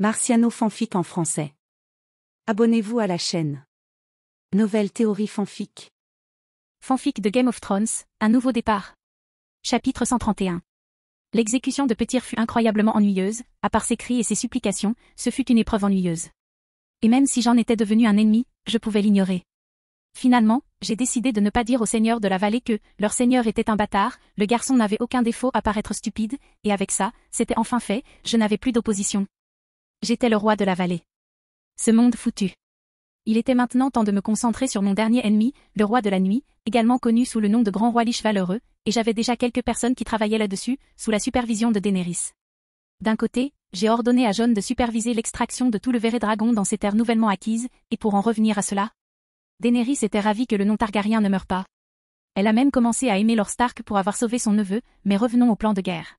Marciano fanfic en français. Abonnez-vous à la chaîne. Nouvelle théorie fanfic. Fanfic de Game of Thrones, un nouveau départ. Chapitre 131. L'exécution de Petyr fut incroyablement ennuyeuse, à part ses cris et ses supplications, ce fut une épreuve ennuyeuse. Et même si j'en étais devenu un ennemi, je pouvais l'ignorer. Finalement, j'ai décidé de ne pas dire aux seigneurs de la vallée que leur seigneur était un bâtard, le garçon n'avait aucun défaut à part être stupide, et avec ça, c'était enfin fait, je n'avais plus d'opposition. J'étais le roi de la vallée. Ce monde foutu. Il était maintenant temps de me concentrer sur mon dernier ennemi, le roi de la nuit, également connu sous le nom de Grand Roi Lich Valeureux, et j'avais déjà quelques personnes qui travaillaient là-dessus, sous la supervision de Daenerys. D'un côté, j'ai ordonné à Jon de superviser l'extraction de tout le Verre Dragon dans ces terres nouvellement acquises, et pour en revenir à cela, Daenerys était ravie que le nom Targaryen ne meure pas. Elle a même commencé à aimer Lord Stark pour avoir sauvé son neveu, mais revenons au plan de guerre.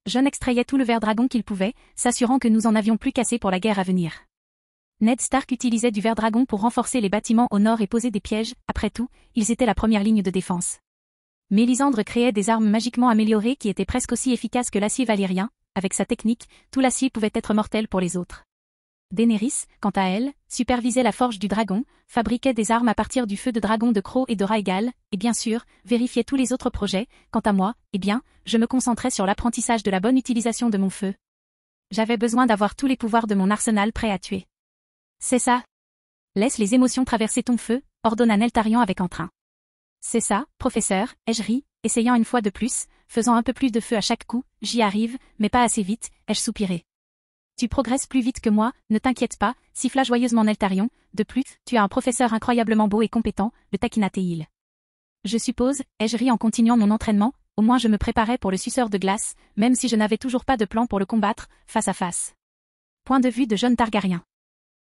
Jon extrayait tout le Verre Dragon qu'il pouvait, s'assurant que nous en avions plus qu'assez pour la guerre à venir. Ned Stark utilisait du Verre Dragon pour renforcer les bâtiments au nord et poser des pièges, après tout, ils étaient la première ligne de défense. Mélisandre créait des armes magiquement améliorées qui étaient presque aussi efficaces que l'acier valyrien, avec sa technique, tout l'acier pouvait être mortel pour les autres. Daenerys, quant à elle, supervisait la forge du dragon, fabriquait des armes à partir du feu de dragon de Croc et de Rhaegal, et bien sûr, vérifiait tous les autres projets. Quant à moi, eh bien, je me concentrais sur l'apprentissage de la bonne utilisation de mon feu. J'avais besoin d'avoir tous les pouvoirs de mon arsenal prêts à tuer. C'est ça. Laisse les émotions traverser ton feu, ordonna Neltarion avec entrain. C'est ça, professeur, ai-je ri, essayant une fois de plus, faisant un peu plus de feu à chaque coup, j'y arrive, mais pas assez vite, ai-je soupiré. Tu progresses plus vite que moi, ne t'inquiète pas, siffla joyeusement Neltarion, de plus, tu as un professeur incroyablement beau et compétent, le taquina Théil. Je suppose, ai-je ri en continuant mon entraînement, au moins je me préparais pour le suceur de glace, même si je n'avais toujours pas de plan pour le combattre, face à face. Point de vue de Jon Targaryen.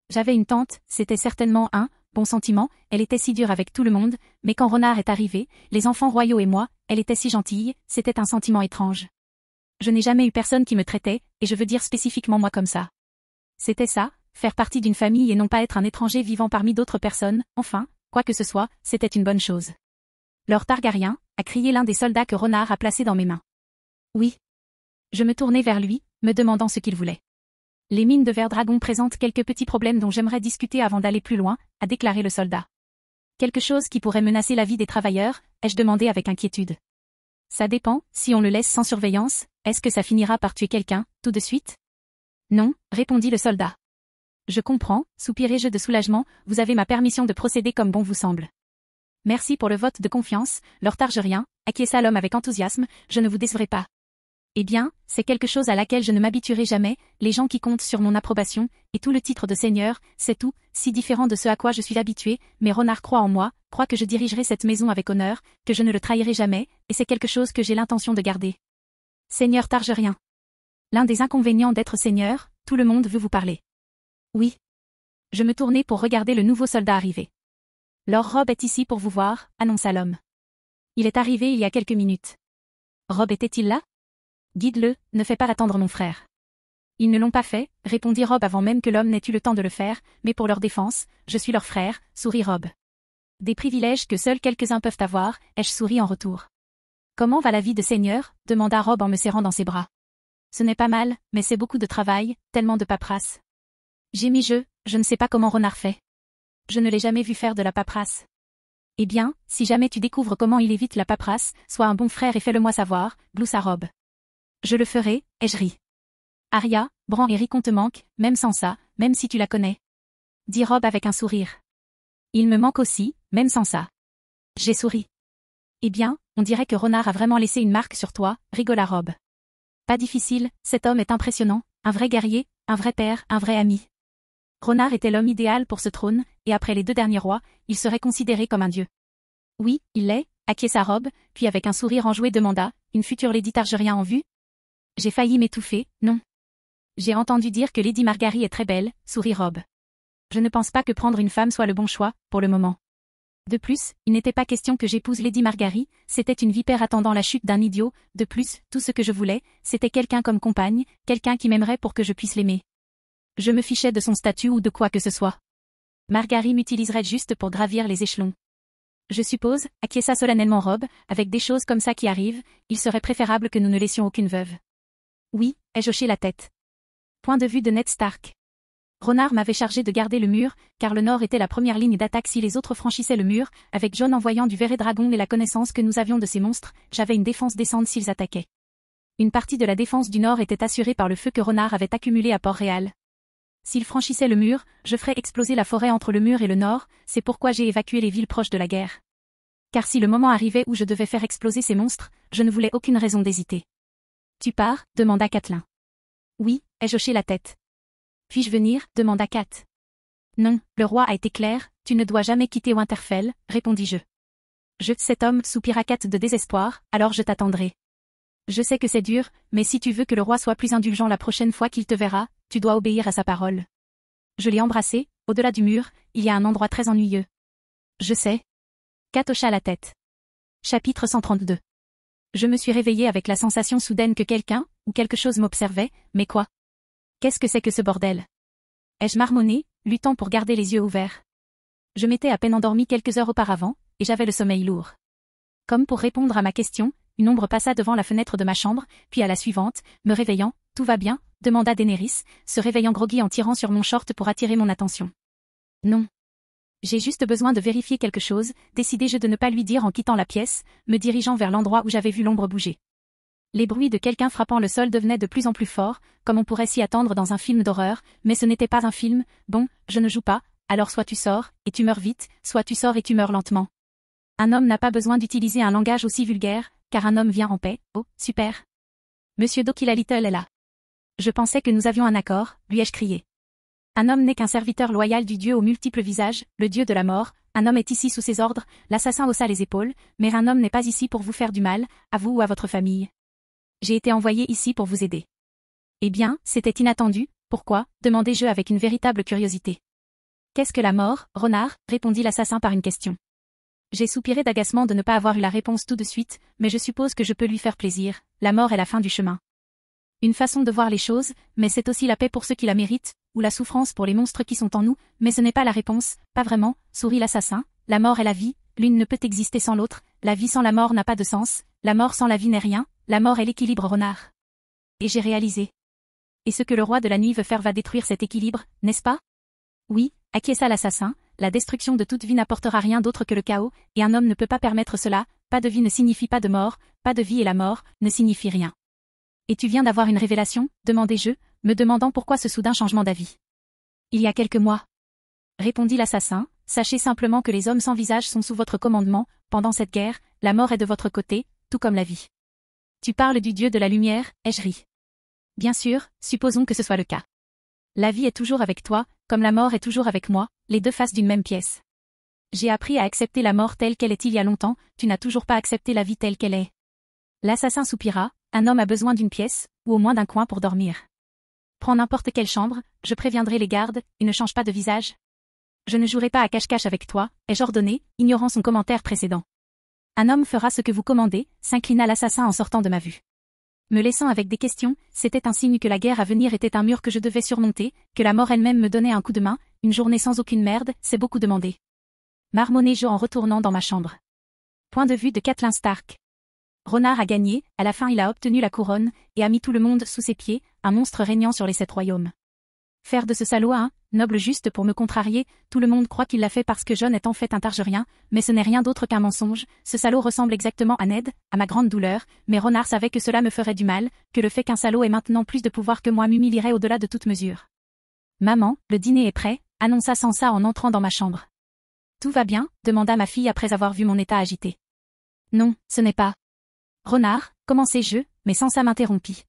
J'avais une tante, c'était certainement un bon sentiment, elle était si dure avec tout le monde, mais quand Renard est arrivé, les enfants royaux et moi, elle était si gentille, c'était un sentiment étrange. Je n'ai jamais eu personne qui me traitait, et je veux dire spécifiquement moi comme ça. C'était ça, faire partie d'une famille et non pas être un étranger vivant parmi d'autres personnes, enfin, quoi que ce soit, c'était une bonne chose. Lord Targaryen, a crié l'un des soldats que Renard a placé dans mes mains. Oui. Je me tournai vers lui, me demandant ce qu'il voulait. Les mines de Verre Dragon présentent quelques petits problèmes dont j'aimerais discuter avant d'aller plus loin, a déclaré le soldat. Quelque chose qui pourrait menacer la vie des travailleurs, ai-je demandé avec inquiétude. Ça dépend, si on le laisse sans surveillance, est-ce que ça finira par tuer quelqu'un, tout de suite? Non, répondit le soldat. Je comprends, soupirai-je de soulagement, vous avez ma permission de procéder comme bon vous semble. Merci pour le vote de confiance, Lord Targaryen, acquiesça l'homme avec enthousiasme, je ne vous décevrai pas. Eh bien, c'est quelque chose à laquelle je ne m'habituerai jamais, les gens qui comptent sur mon approbation, et tout le titre de seigneur, c'est tout, si différent de ce à quoi je suis habitué, mais Renard croit en moi, croit que je dirigerai cette maison avec honneur, que je ne le trahirai jamais, et c'est quelque chose que j'ai l'intention de garder. Seigneur Targaryen. L'un des inconvénients d'être seigneur, tout le monde veut vous parler. Oui. Je me tournai pour regarder le nouveau soldat arriver. Lord Robb est ici pour vous voir, annonça l'homme. Il est arrivé il y a quelques minutes. Robb était-il là? Guide-le, ne fais pas attendre mon frère. Ils ne l'ont pas fait, répondit Robb avant même que l'homme n'ait eu le temps de le faire, mais pour leur défense, je suis leur frère, sourit Robb. Des privilèges que seuls quelques-uns peuvent avoir, ai-je souri en retour. Comment va la vie de seigneur? Demanda Robb en me serrant dans ses bras. Ce n'est pas mal, mais c'est beaucoup de travail, tellement de paperasse. Je ne sais pas comment Renard fait. Je ne l'ai jamais vu faire de la paperasse. Eh bien, si jamais tu découvres comment il évite la paperasse, sois un bon frère et fais-le-moi savoir, gloussa Robb. Je le ferai, ai-je ri. Arya, Bran et Rickon te manquent, même sans ça, même si tu la connais. Dit Robb avec un sourire. Il me manque aussi, même sans ça. J'ai souri. Eh bien, on dirait que Renard a vraiment laissé une marque sur toi, rigola Robb. Pas difficile, cet homme est impressionnant, un vrai guerrier, un vrai père, un vrai ami. Renard était l'homme idéal pour ce trône, et après les deux derniers rois, il serait considéré comme un dieu. Oui, il l'est, acquiesça Robb, puis avec un sourire enjoué demanda, une future Lady Targaryen en vue? J'ai failli m'étouffer, non. J'ai entendu dire que Lady Margaery est très belle, sourit Robb. Je ne pense pas que prendre une femme soit le bon choix, pour le moment. De plus, il n'était pas question que j'épouse Lady Margaery, c'était une vipère attendant la chute d'un idiot, de plus, tout ce que je voulais, c'était quelqu'un comme compagne, quelqu'un qui m'aimerait pour que je puisse l'aimer. Je me fichais de son statut ou de quoi que ce soit. Margaery m'utiliserait juste pour gravir les échelons. Je suppose, acquiesça solennellement Robb, avec des choses comme ça qui arrivent, il serait préférable que nous ne laissions aucune veuve. Oui, ai-je hoché la tête. Point de vue de Ned Stark. Renard m'avait chargé de garder le mur, car le nord était la première ligne d'attaque si les autres franchissaient le mur, avec Jon envoyant du verre dragon et la connaissance que nous avions de ces monstres, j'avais une défense décente s'ils attaquaient. Une partie de la défense du nord était assurée par le feu que Renard avait accumulé à Port-Réal. S'ils franchissaient le mur, je ferais exploser la forêt entre le mur et le nord, c'est pourquoi j'ai évacué les villes proches de la guerre. Car si le moment arrivait où je devais faire exploser ces monstres, je ne voulais aucune raison d'hésiter. Tu pars, demanda Catelyn. Oui, ai-je hoché la tête. Puis-je venir, demanda Kat. Non, le roi a été clair, tu ne dois jamais quitter Winterfell, répondis-je. Cet homme, soupira Kat de désespoir, alors je t'attendrai. Je sais que c'est dur, mais si tu veux que le roi soit plus indulgent la prochaine fois qu'il te verra, tu dois obéir à sa parole. Je l'ai embrassé, au-delà du mur, il y a un endroit très ennuyeux. Je sais. Kat hocha la tête. Chapitre 132. Je me suis réveillée avec la sensation soudaine que quelqu'un, ou quelque chose m'observait, mais quoi? Qu'est-ce que c'est que ce bordel? Ai-je marmonné, luttant pour garder les yeux ouverts? Je m'étais à peine endormie quelques heures auparavant, et j'avais le sommeil lourd. Comme pour répondre à ma question, une ombre passa devant la fenêtre de ma chambre, puis à la suivante, me réveillant, « Tout va bien ?» demanda Daenerys, se réveillant groggy en tirant sur mon short pour attirer mon attention. Non. J'ai juste besoin de vérifier quelque chose, décidai-je de ne pas lui dire en quittant la pièce, me dirigeant vers l'endroit où j'avais vu l'ombre bouger. Les bruits de quelqu'un frappant le sol devenaient de plus en plus forts, comme on pourrait s'y attendre dans un film d'horreur, mais ce n'était pas un film, bon, je ne joue pas, alors soit tu sors, et tu meurs vite, soit tu sors et tu meurs lentement. Un homme n'a pas besoin d'utiliser un langage aussi vulgaire, car un homme vient en paix, oh, super. Monsieur Dokila Little est là. Je pensais que nous avions un accord, lui ai-je crié. Un homme n'est qu'un serviteur loyal du dieu aux multiples visages, le dieu de la mort, un homme est ici sous ses ordres, l'assassin haussa les épaules, mais un homme n'est pas ici pour vous faire du mal, à vous ou à votre famille. J'ai été envoyé ici pour vous aider. Eh bien, c'était inattendu, pourquoi, demandai-je avec une véritable curiosité. Qu'est-ce que la mort, renard, répondit l'assassin par une question. J'ai soupiré d'agacement de ne pas avoir eu la réponse tout de suite, mais je suppose que je peux lui faire plaisir, la mort est la fin du chemin. Une façon de voir les choses, mais c'est aussi la paix pour ceux qui la méritent, ou la souffrance pour les monstres qui sont en nous, mais ce n'est pas la réponse, pas vraiment, sourit l'assassin, la mort est la vie, l'une ne peut exister sans l'autre, la vie sans la mort n'a pas de sens, la mort sans la vie n'est rien, la mort est l'équilibre renard. Et j'ai réalisé. Et ce que le roi de la nuit veut faire va détruire cet équilibre, n'est-ce pas? Oui, acquiesça l'assassin, la destruction de toute vie n'apportera rien d'autre que le chaos, et un homme ne peut pas permettre cela, pas de vie ne signifie pas de mort, pas de vie et la mort, ne signifie rien. Et tu viens d'avoir une révélation, demandai-je, me demandant pourquoi ce soudain changement d'avis. Il y a quelques mois. Répondit l'assassin, sachez simplement que les hommes sans visage sont sous votre commandement, pendant cette guerre, la mort est de votre côté, tout comme la vie. Tu parles du dieu de la lumière, ai-je ri. Bien sûr, supposons que ce soit le cas. La vie est toujours avec toi, comme la mort est toujours avec moi, les deux faces d'une même pièce. J'ai appris à accepter la mort telle qu'elle est il y a longtemps, tu n'as toujours pas accepté la vie telle qu'elle est. L'assassin soupira, un homme a besoin d'une pièce, ou au moins d'un coin pour dormir. Prends n'importe quelle chambre, je préviendrai les gardes, et ne change pas de visage. Je ne jouerai pas à cache-cache avec toi, ai-je ordonné, ignorant son commentaire précédent. Un homme fera ce que vous commandez, s'inclina l'assassin en sortant de ma vue. Me laissant avec des questions, c'était un signe que la guerre à venir était un mur que je devais surmonter, que la mort elle-même me donnait un coup de main, une journée sans aucune merde, c'est beaucoup demandé. Marmonnai-je en retournant dans ma chambre. Point de vue de Catelyn Stark. Renard a gagné, à la fin il a obtenu la couronne, et a mis tout le monde sous ses pieds, un monstre régnant sur les 7 royaumes. Faire de ce salaud un noble juste pour me contrarier, tout le monde croit qu'il l'a fait parce que Jon est en fait un Targaryen, mais ce n'est rien d'autre qu'un mensonge, ce salaud ressemble exactement à Ned, à ma grande douleur, mais Renard savait que cela me ferait du mal, que le fait qu'un salaud ait maintenant plus de pouvoir que moi m'humilierait au-delà de toute mesure. Maman, le dîner est prêt, annonça Sansa en entrant dans ma chambre. Tout va bien, demanda ma fille après avoir vu mon état agité. Non, ce n'est pas. Renard, commençai-je, mais Sansa m'interrompit.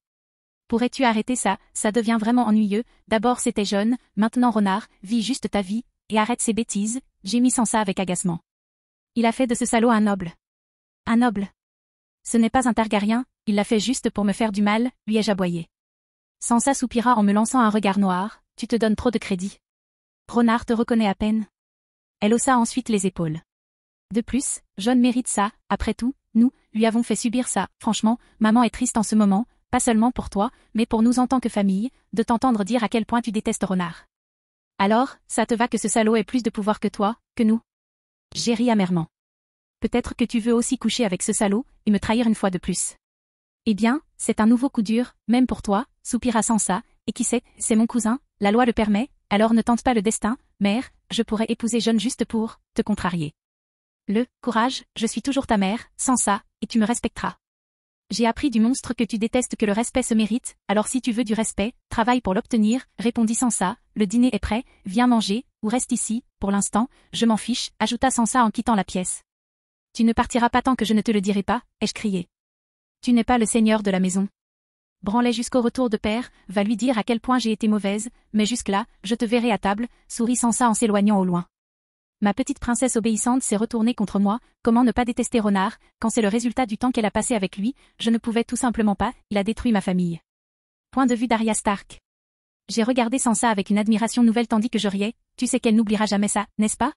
Pourrais-tu arrêter ça, ça devient vraiment ennuyeux, d'abord c'était Jon, maintenant Renard, vis juste ta vie, et arrête ces bêtises, gémit Sansa avec agacement. Il a fait de ce salaud un noble. Un noble. Ce n'est pas un Targaryen, il l'a fait juste pour me faire du mal, lui ai-je aboyé. Sansa soupira en me lançant un regard noir, tu te donnes trop de crédit. Renard te reconnaît à peine. Elle haussa ensuite les épaules. De plus, Jon mérite ça, après tout, nous, lui avons fait subir ça, franchement, maman est triste en ce moment, pas seulement pour toi, mais pour nous en tant que famille, de t'entendre dire à quel point tu détestes Renard. Alors, ça te va que ce salaud ait plus de pouvoir que toi, que nous? J'ai ri amèrement. Peut-être que tu veux aussi coucher avec ce salaud, et me trahir une fois de plus. Eh bien, c'est un nouveau coup dur, même pour toi, soupira Sansa, et qui sait, c'est mon cousin, la loi le permet, alors ne tente pas le destin, mère, je pourrais épouser Jon juste pour te contrarier. Courage, je suis toujours ta mère, Sansa, et tu me respecteras. J'ai appris du monstre que tu détestes que le respect se mérite, alors si tu veux du respect, travaille pour l'obtenir, répondit Sansa, le dîner est prêt, viens manger, ou reste ici, pour l'instant, je m'en fiche, ajouta Sansa en quittant la pièce. Tu ne partiras pas tant que je ne te le dirai pas, ai-je crié. Tu n'es pas le seigneur de la maison. Branlet jusqu'au retour de père, va lui dire à quel point j'ai été mauvaise, mais jusque-là, je te verrai à table, sourit Sansa en s'éloignant au loin. Ma petite princesse obéissante s'est retournée contre moi, comment ne pas détester Renard, quand c'est le résultat du temps qu'elle a passé avec lui, je ne pouvais tout simplement pas, il a détruit ma famille. Point de vue d'Arya Stark. J'ai regardé Sansa avec une admiration nouvelle tandis que je riais, tu sais qu'elle n'oubliera jamais ça, n'est-ce pas?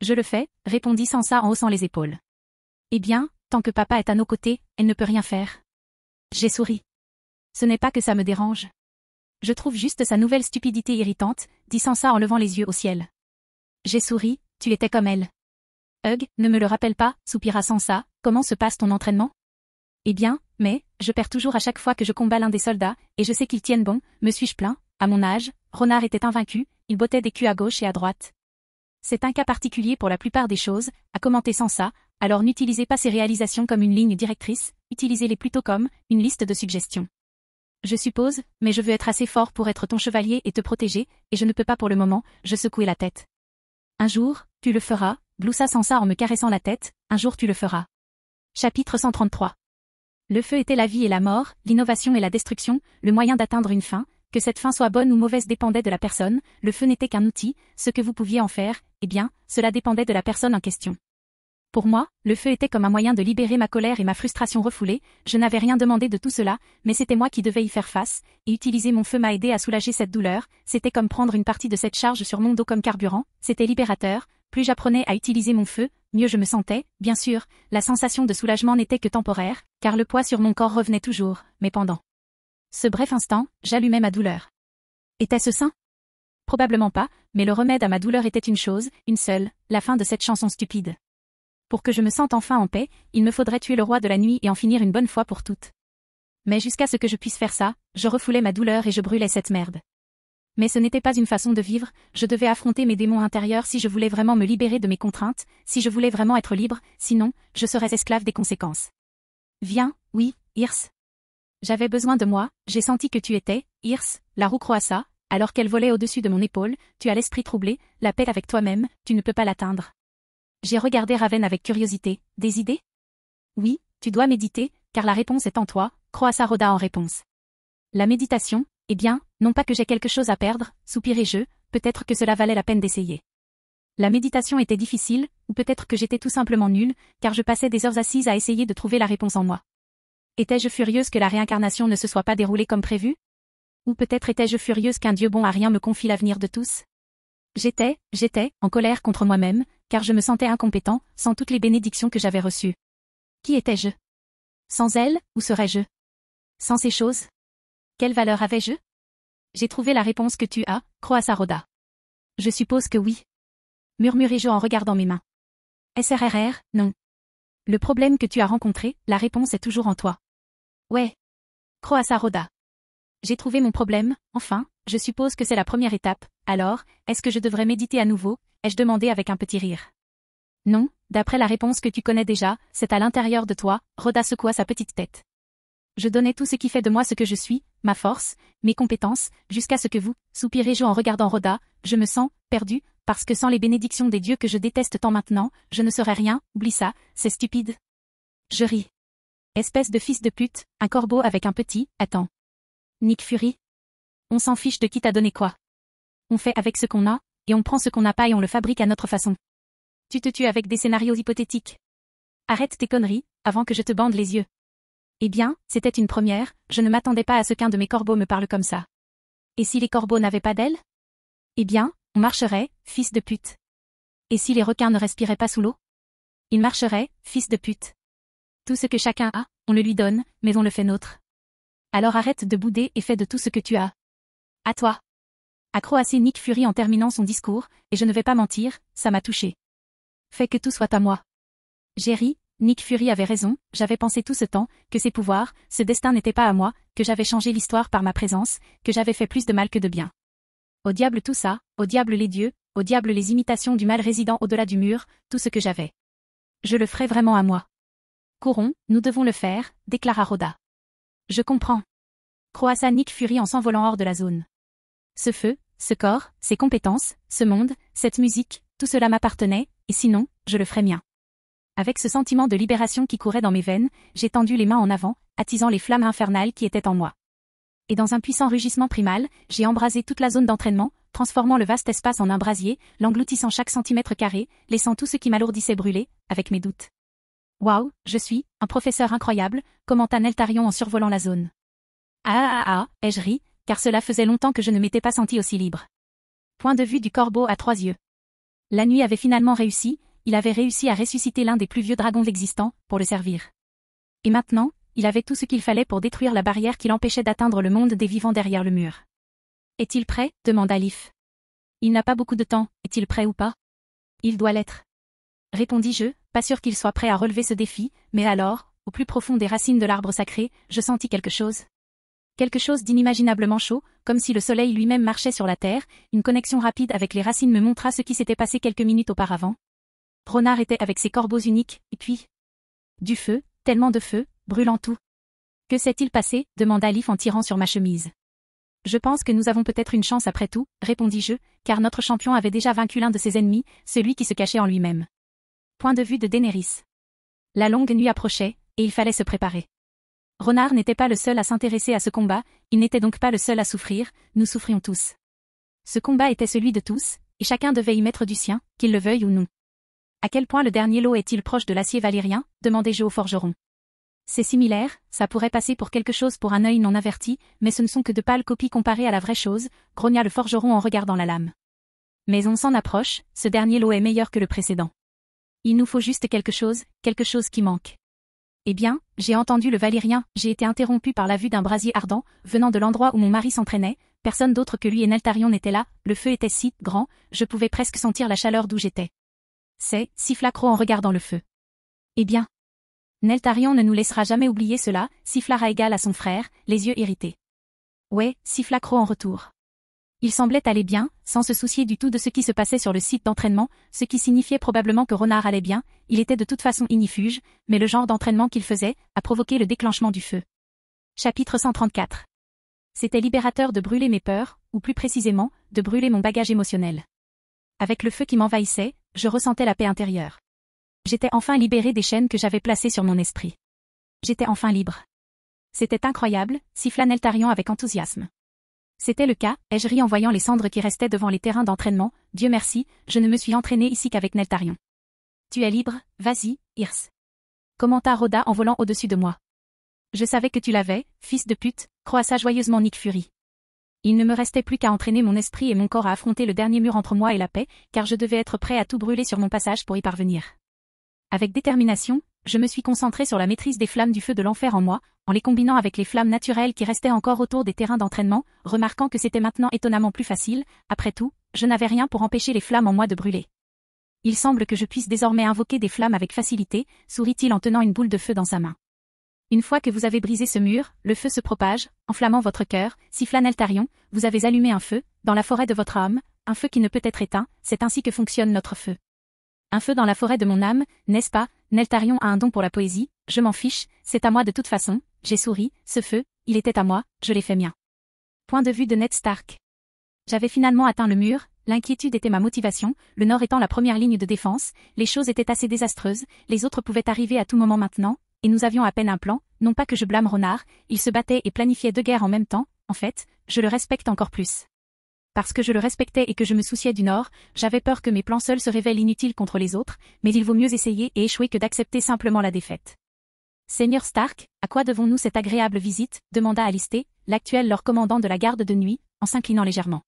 Je le fais, répondit Sansa en haussant les épaules. Eh bien, tant que papa est à nos côtés, elle ne peut rien faire. J'ai souri. Ce n'est pas que ça me dérange. Je trouve juste sa nouvelle stupidité irritante, dit Sansa en levant les yeux au ciel. J'ai souri, tu étais comme elle. Hugh, ne me le rappelle pas, soupira Sansa, comment se passe ton entraînement? Eh bien, mais, je perds toujours à chaque fois que je combats l'un des soldats, et je sais qu'ils tiennent bon, me suis-je plaint, à mon âge, Renard était invaincu, il bottait des culs à gauche et à droite. C'est un cas particulier pour la plupart des choses, a commenté Sansa, alors n'utilisez pas ces réalisations comme une ligne directrice, utilisez-les plutôt comme une liste de suggestions. Je suppose, mais je veux être assez fort pour être ton chevalier et te protéger, et je ne peux pas pour le moment, je secouai la tête. Un jour, tu le feras, gloussa Sansa en me caressant la tête, un jour tu le feras. Chapitre 133. Le feu était la vie et la mort, l'innovation et la destruction, le moyen d'atteindre une fin, que cette fin soit bonne ou mauvaise dépendait de la personne, le feu n'était qu'un outil, ce que vous pouviez en faire, eh bien, cela dépendait de la personne en question. Pour moi, le feu était comme un moyen de libérer ma colère et ma frustration refoulée, je n'avais rien demandé de tout cela, mais c'était moi qui devais y faire face, et utiliser mon feu m'a aidé à soulager cette douleur, c'était comme prendre une partie de cette charge sur mon dos comme carburant, c'était libérateur, plus j'apprenais à utiliser mon feu, mieux je me sentais, bien sûr, la sensation de soulagement n'était que temporaire, car le poids sur mon corps revenait toujours, mais pendant ce bref instant, j'allumais ma douleur. Était-ce sain? Probablement pas, mais le remède à ma douleur était une chose, une seule, la fin de cette chanson stupide. Pour que je me sente enfin en paix, il me faudrait tuer le roi de la nuit et en finir une bonne fois pour toutes. Mais jusqu'à ce que je puisse faire ça, je refoulais ma douleur et je brûlais cette merde. Mais ce n'était pas une façon de vivre, je devais affronter mes démons intérieurs si je voulais vraiment me libérer de mes contraintes, si je voulais vraiment être libre, sinon, je serais esclave des conséquences. Viens, oui, Hirs. J'avais besoin de moi, j'ai senti que tu étais, Hirs, la roue croissa, alors qu'elle volait au-dessus de mon épaule, tu as l'esprit troublé, la paix avec toi-même, tu ne peux pas l'atteindre. J'ai regardé Raven avec curiosité. Des idées? Oui, tu dois méditer, car la réponse est en toi, croassa Rhoda en réponse. La méditation, eh bien, non pas que j'ai quelque chose à perdre, soupirai-je, peut-être que cela valait la peine d'essayer. La méditation était difficile, ou peut-être que j'étais tout simplement nulle, car je passais des heures assises à essayer de trouver la réponse en moi. Étais-je furieuse que la réincarnation ne se soit pas déroulée comme prévu? Ou peut-être étais-je furieuse qu'un Dieu bon à rien me confie l'avenir de tous? J'étais, en colère contre moi-même, car je me sentais incompétent, sans toutes les bénédictions que j'avais reçues. Qui étais-je? Sans elles, où serais-je? Sans ces choses? Quelle valeur avais-je? J'ai trouvé la réponse que tu as, croassa Rhoda. Je suppose que oui. Murmurai-je en regardant mes mains. SRRR, non. Le problème que tu as rencontré, la réponse est toujours en toi. Ouais. Croassa Rhoda. J'ai trouvé mon problème, enfin, je suppose que c'est la première étape, alors, est-ce que je devrais méditer à nouveau, ai-je demandé avec un petit rire. Non, d'après la réponse que tu connais déjà, c'est à l'intérieur de toi, Rhoda secoua sa petite tête. Je donnais tout ce qui fait de moi ce que je suis, ma force, mes compétences, jusqu'à ce que vous, soupirez-je en regardant Rhoda, je me sens, perdu, parce que sans les bénédictions des dieux que je déteste tant maintenant, je ne serais rien, oublie ça, c'est stupide. Je ris. Espèce de fils de pute, un corbeau avec un petit, attends. Nick Fury. On s'en fiche de qui t'a donné quoi. On fait avec ce qu'on a, et on prend ce qu'on n'a pas et on le fabrique à notre façon. Tu te tues avec des scénarios hypothétiques. Arrête tes conneries, avant que je te bande les yeux. Eh bien, c'était une première, je ne m'attendais pas à ce qu'un de mes corbeaux me parle comme ça. Et si les corbeaux n'avaient pas d'ailes? Eh bien, on marcherait, fils de pute. Et si les requins ne respiraient pas sous l'eau? Ils marcheraient, fils de pute. Tout ce que chacun a, on le lui donne, mais on le fait nôtre. Alors arrête de bouder et fais de tout ce que tu as. À toi. A croassé Nick Fury en terminant son discours, et je ne vais pas mentir, ça m'a touché. Fais que tout soit à moi. J'ai ri, Nick Fury avait raison, j'avais pensé tout ce temps, que ces pouvoirs, ce destin n'était pas à moi, que j'avais changé l'histoire par ma présence, que j'avais fait plus de mal que de bien. Au diable tout ça, au diable les dieux, au diable les imitations du mal résidant au-delà du mur, tout ce que j'avais. Je le ferai vraiment à moi. Courons, nous devons le faire, déclara Rhoda. Je comprends. Croassa Nick Fury en s'envolant hors de la zone. Ce feu, ce corps, ces compétences, ce monde, cette musique, tout cela m'appartenait, et sinon, je le ferais mien. Avec ce sentiment de libération qui courait dans mes veines, j'ai tendu les mains en avant, attisant les flammes infernales qui étaient en moi. Et dans un puissant rugissement primal, j'ai embrasé toute la zone d'entraînement, transformant le vaste espace en un brasier, l'engloutissant chaque centimètre carré, laissant tout ce qui m'alourdissait brûler, avec mes doutes. Waouh, je suis un professeur incroyable, commenta Neltarion en survolant la zone. Ai-je ri, car cela faisait longtemps que je ne m'étais pas senti aussi libre. Point de vue du corbeau à 3 yeux. La nuit avait finalement réussi, il avait réussi à ressusciter l'un des plus vieux dragons existants, pour le servir. Et maintenant, il avait tout ce qu'il fallait pour détruire la barrière qui l'empêchait d'atteindre le monde des vivants derrière le mur. Est-il prêt demanda Leaf. Il n'a pas beaucoup de temps, est-il prêt ou pas? Il doit l'être. Répondis-je, pas sûr qu'il soit prêt à relever ce défi, mais alors, au plus profond des racines de l'arbre sacré, je sentis quelque chose. Quelque chose d'inimaginablement chaud, comme si le soleil lui-même marchait sur la terre, une connexion rapide avec les racines me montra ce qui s'était passé quelques minutes auparavant. Ronard était avec ses corbeaux uniques, et puis... Du feu, tellement de feu, brûlant tout. Que s'est-il passé demanda Leaf en tirant sur ma chemise. Je pense que nous avons peut-être une chance après tout, répondis-je, car notre champion avait déjà vaincu l'un de ses ennemis, celui qui se cachait en lui-même. Point de vue de Daenerys. La longue nuit approchait, et il fallait se préparer. Ronard n'était pas le seul à s'intéresser à ce combat, il n'était donc pas le seul à souffrir, nous souffrions tous. Ce combat était celui de tous, et chacun devait y mettre du sien, qu'il le veuille ou non. À quel point le dernier lot est-il proche de l'acier valyrien, demandai-je au forgeron. C'est similaire, ça pourrait passer pour quelque chose pour un œil non averti, mais ce ne sont que de pâles copies comparées à la vraie chose, grogna le forgeron en regardant la lame. Mais on s'en approche, ce dernier lot est meilleur que le précédent. Il nous faut juste quelque chose qui manque. Eh bien, j'ai entendu le valyrien, j'ai été interrompu par la vue d'un brasier ardent, venant de l'endroit où mon mari s'entraînait, personne d'autre que lui et Neltarion n'était là, le feu était si grand, je pouvais presque sentir la chaleur d'où j'étais. C'est, siffla Croc en regardant le feu. Eh bien. Neltarion ne nous laissera jamais oublier cela, siffla Raegal à son frère, les yeux irrités. Ouais, siffla Croc en retour. Il semblait aller bien, sans se soucier du tout de ce qui se passait sur le site d'entraînement, ce qui signifiait probablement que Ronard allait bien, il était de toute façon ignifuge, mais le genre d'entraînement qu'il faisait a provoqué le déclenchement du feu. Chapitre 134. C'était libérateur de brûler mes peurs, ou plus précisément, de brûler mon bagage émotionnel. Avec le feu qui m'envahissait, je ressentais la paix intérieure. J'étais enfin libérée des chaînes que j'avais placées sur mon esprit. J'étais enfin libre. C'était incroyable, siffla Neltarion avec enthousiasme. C'était le cas, ai-je ri en voyant les cendres qui restaient devant les terrains d'entraînement, Dieu merci, je ne me suis entraîné ici qu'avec Neltarion. Tu es libre, vas-y, Hirs. Commenta Rhoda en volant au-dessus de moi. Je savais que tu l'avais, fils de pute, croassa joyeusement Nick Fury. Il ne me restait plus qu'à entraîner mon esprit et mon corps à affronter le dernier mur entre moi et la paix, car je devais être prêt à tout brûler sur mon passage pour y parvenir. Avec détermination, je me suis concentré sur la maîtrise des flammes du feu de l'enfer en moi, en les combinant avec les flammes naturelles qui restaient encore autour des terrains d'entraînement, remarquant que c'était maintenant étonnamment plus facile, après tout, je n'avais rien pour empêcher les flammes en moi de brûler. Il semble que je puisse désormais invoquer des flammes avec facilité, sourit-il en tenant une boule de feu dans sa main. Une fois que vous avez brisé ce mur, le feu se propage, enflammant votre cœur, siffla Neltarion, vous avez allumé un feu, dans la forêt de votre âme, un feu qui ne peut être éteint, c'est ainsi que fonctionne notre feu. Un feu dans la forêt de mon âme, n'est-ce pas? Neltarion a un don pour la poésie, je m'en fiche, c'est à moi de toute façon, j'ai souri, ce feu, il était à moi, je l'ai fait mien. Point de vue de Ned Stark. J'avais finalement atteint le mur, l'inquiétude était ma motivation, le nord étant la première ligne de défense, les choses étaient assez désastreuses, les autres pouvaient arriver à tout moment maintenant, et nous avions à peine un plan, non pas que je blâme Ronard, il se battait et planifiait 2 guerres en même temps, en fait, je le respecte encore plus. Parce que je le respectais et que je me souciais du Nord, j'avais peur que mes plans seuls se révèlent inutiles contre les autres, mais il vaut mieux essayer et échouer que d'accepter simplement la défaite. Seigneur Stark, à quoi devons-nous cette agréable visite? Demanda Alysté, l'actuel Lord commandant de la garde de nuit, en s'inclinant légèrement.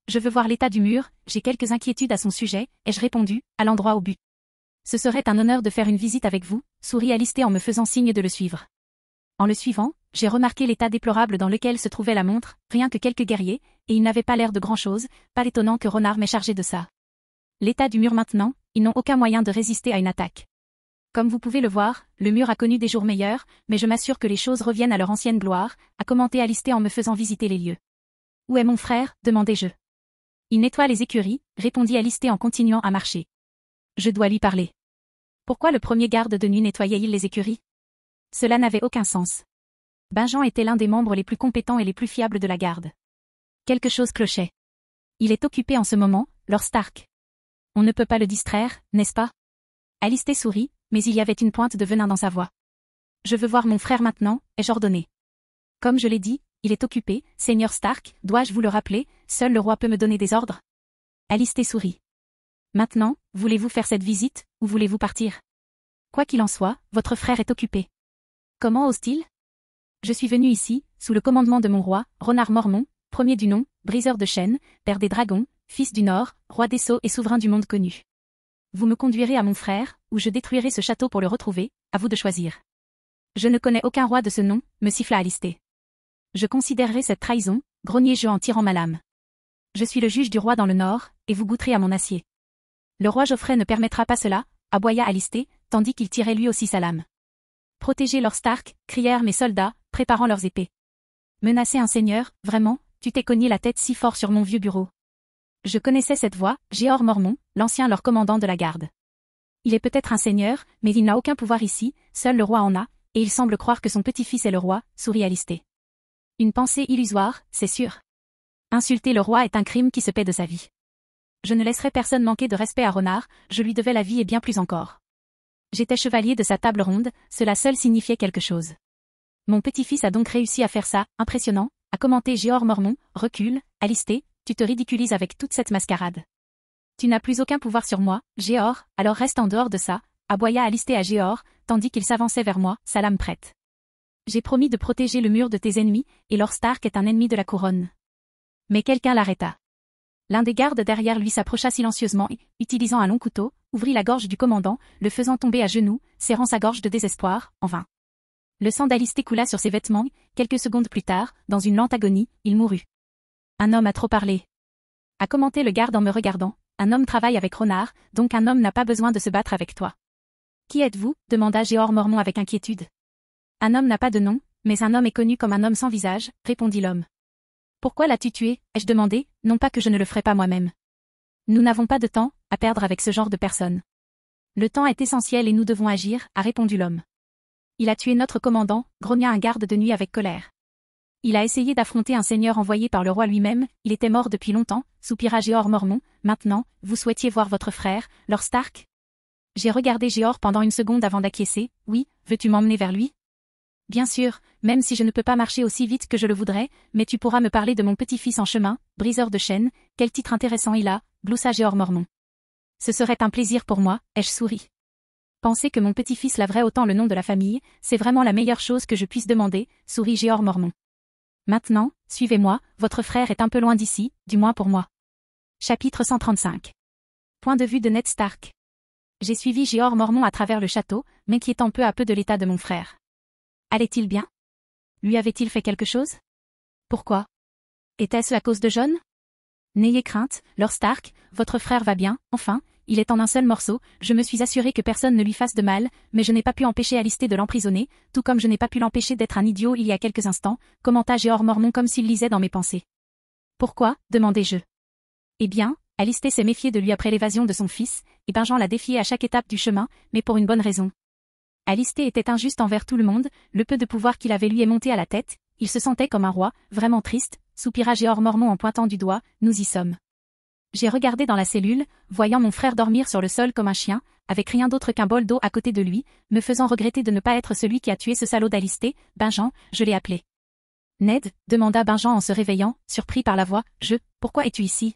Je veux voir l'état du mur, j'ai quelques inquiétudes à son sujet, ai-je répondu, à l'endroit au but. Ce serait un honneur de faire une visite avec vous, sourit Alysté en me faisant signe de le suivre. En le suivant, j'ai remarqué l'état déplorable dans lequel se trouvait la montre, rien que quelques guerriers, et ils n'avaient pas l'air de grand-chose, pas étonnant que Ronard m'ait chargé de ça. L'état du mur maintenant, ils n'ont aucun moyen de résister à une attaque. Comme vous pouvez le voir, le mur a connu des jours meilleurs, mais je m'assure que les choses reviennent à leur ancienne gloire, a commenté Alistair en me faisant visiter les lieux. Où est mon frère, demandai-je. Il nettoie les écuries, répondit Alistair en continuant à marcher. Je dois lui parler. Pourquoi le premier garde de nuit nettoyait-il les écuries? Cela n'avait aucun sens. Benjan était l'un des membres les plus compétents et les plus fiables de la garde. Quelque chose clochait. Il est occupé en ce moment, Lord Stark. On ne peut pas le distraire, n'est-ce pas? Alistair sourit, mais il y avait une pointe de venin dans sa voix. Je veux voir mon frère maintenant, ai-je ordonné. Comme je l'ai dit, il est occupé, Seigneur Stark, dois-je vous le rappeler, seul le roi peut me donner des ordres? Alistair sourit. Maintenant, voulez-vous faire cette visite, ou voulez-vous partir? Quoi qu'il en soit, votre frère est occupé. Comment ose-t-il? Je suis venu ici, sous le commandement de mon roi, Ronard Mormont, premier du nom, briseur de chaînes, père des dragons, fils du Nord, roi des sceaux et souverain du monde connu. Vous me conduirez à mon frère, ou je détruirai ce château pour le retrouver, à vous de choisir. Je ne connais aucun roi de ce nom, me siffla Alistair. Je considérerai cette trahison, grognai-je en tirant ma lame. Je suis le juge du roi dans le Nord, et vous goûterez à mon acier. Le roi Geoffrey ne permettra pas cela, aboya Alistair, tandis qu'il tirait lui aussi sa lame. Protégez Lord Stark, crièrent mes soldats, préparant leurs épées. Menacer un seigneur, vraiment, tu t'es cogné la tête si fort sur mon vieux bureau. Je connaissais cette voix, Jeor Mormont, l'ancien leur commandant de la garde. Il est peut-être un seigneur, mais il n'a aucun pouvoir ici, seul le roi en a, et il semble croire que son petit-fils est le roi, sourit Alistair. Une pensée illusoire, c'est sûr. Insulter le roi est un crime qui se paie de sa vie. Je ne laisserai personne manquer de respect à Ronard, je lui devais la vie et bien plus encore. J'étais chevalier de sa table ronde, cela seul signifiait quelque chose. Mon petit-fils a donc réussi à faire ça, impressionnant, a commenté Jeor Mormont, recule, Alistair, tu te ridiculises avec toute cette mascarade. Tu n'as plus aucun pouvoir sur moi, Jeor, alors reste en dehors de ça, aboya Alistair à Jeor, tandis qu'il s'avançait vers moi, sa lame prête. J'ai promis de protéger le mur de tes ennemis, et Lord Stark est un ennemi de la couronne. Mais quelqu'un l'arrêta. L'un des gardes derrière lui s'approcha silencieusement et, utilisant un long couteau, ouvrit la gorge du commandant, le faisant tomber à genoux, serrant sa gorge de désespoir, en vain. Le sang d'Alistair coula sur ses vêtements, quelques secondes plus tard, dans une lente agonie, il mourut. Un homme a trop parlé. A commenté le garde en me regardant, un homme travaille avec Ronard, donc un homme n'a pas besoin de se battre avec toi. Qui êtes-vous? Demanda Jeor Mormont avec inquiétude. Un homme n'a pas de nom, mais un homme est connu comme un homme sans visage, répondit l'homme. Pourquoi l'as-tu tué? Ai-je demandé, non pas que je ne le ferai pas moi-même. Nous n'avons pas de temps à perdre avec ce genre de personnes. Le temps est essentiel et nous devons agir, a répondu l'homme. Il a tué notre commandant, grogna un garde de nuit avec colère. Il a essayé d'affronter un seigneur envoyé par le roi lui-même, il était mort depuis longtemps, soupira Jeor Mormont, maintenant, vous souhaitiez voir votre frère, Lord Stark? J'ai regardé Jeor pendant une seconde avant d'acquiescer, oui, veux-tu m'emmener vers lui? Bien sûr, même si je ne peux pas marcher aussi vite que je le voudrais, mais tu pourras me parler de mon petit-fils en chemin, briseur de chaînes, quel titre intéressant il a, gloussa Jeor Mormont. Ce serait un plaisir pour moi, ai-je souri. Penser que mon petit-fils laverait autant le nom de la famille, c'est vraiment la meilleure chose que je puisse demander, sourit Jeor Mormont. Maintenant, suivez-moi, votre frère est un peu loin d'ici, du moins pour moi. Chapitre 135. Point de vue de Ned Stark. J'ai suivi Jeor Mormont à travers le château, m'inquiétant peu à peu de l'état de mon frère. Allait-il bien? Lui avait-il fait quelque chose? Pourquoi? Était-ce à cause de Jon? N'ayez crainte, Lord Stark, votre frère va bien, enfin, il est en un seul morceau, je me suis assuré que personne ne lui fasse de mal, mais je n'ai pas pu empêcher Alistair de l'emprisonner, tout comme je n'ai pas pu l'empêcher d'être un idiot il y a quelques instants, commenta Jeor Mormont comme s'il lisait dans mes pensées. Pourquoi? Demandai-je. Eh bien, Alistair s'est méfié de lui après l'évasion de son fils, et Benjan l'a défié à chaque étape du chemin, mais pour une bonne raison. Alistair était injuste envers tout le monde, le peu de pouvoir qu'il avait lui est monté à la tête, il se sentait comme un roi, vraiment triste, soupira Jeor Mormont en pointant du doigt, nous y sommes. J'ai regardé dans la cellule, voyant mon frère dormir sur le sol comme un chien, avec rien d'autre qu'un bol d'eau à côté de lui, me faisant regretter de ne pas être celui qui a tué ce salaud d'Alistair, Benjan, je l'ai appelé. Ned, demanda Benjan en se réveillant, surpris par la voix, pourquoi es-tu ici?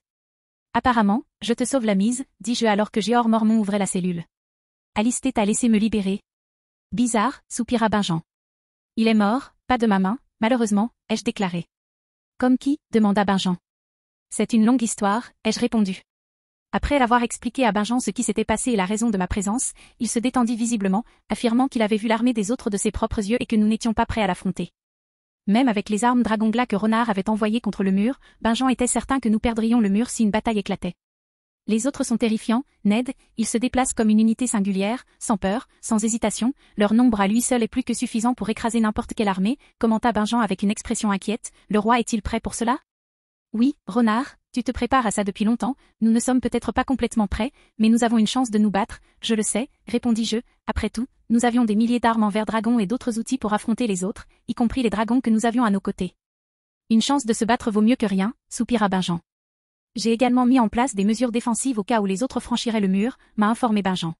Apparemment, je te sauve la mise, dis-je alors que Jeor Mormont ouvrait la cellule. Alistair t'a laissé me libérer. Bizarre, soupira Benjan. Il est mort, pas de ma main, malheureusement, ai-je déclaré. Comme qui? Demanda Benjan. C'est une longue histoire, ai-je répondu. Après avoir expliqué à Benjan ce qui s'était passé et la raison de ma présence, il se détendit visiblement, affirmant qu'il avait vu l'armée des autres de ses propres yeux et que nous n'étions pas prêts à l'affronter. Même avec les armes Dragonglas que Ronard avait envoyées contre le mur, Benjan était certain que nous perdrions le mur si une bataille éclatait. Les autres sont terrifiants, Ned, ils se déplacent comme une unité singulière, sans peur, sans hésitation, leur nombre à lui seul est plus que suffisant pour écraser n'importe quelle armée, commenta Benjen avec une expression inquiète, le roi est-il prêt pour cela? Oui, renard, tu te prépares à ça depuis longtemps, nous ne sommes peut-être pas complètement prêts, mais nous avons une chance de nous battre, je le sais, répondis-je, après tout, nous avions des milliers d'armes en verre-dragon et d'autres outils pour affronter les autres, y compris les dragons que nous avions à nos côtés. Une chance de se battre vaut mieux que rien, soupira Benjen. J'ai également mis en place des mesures défensives au cas où les autres franchiraient le mur, m'a informé Benjen.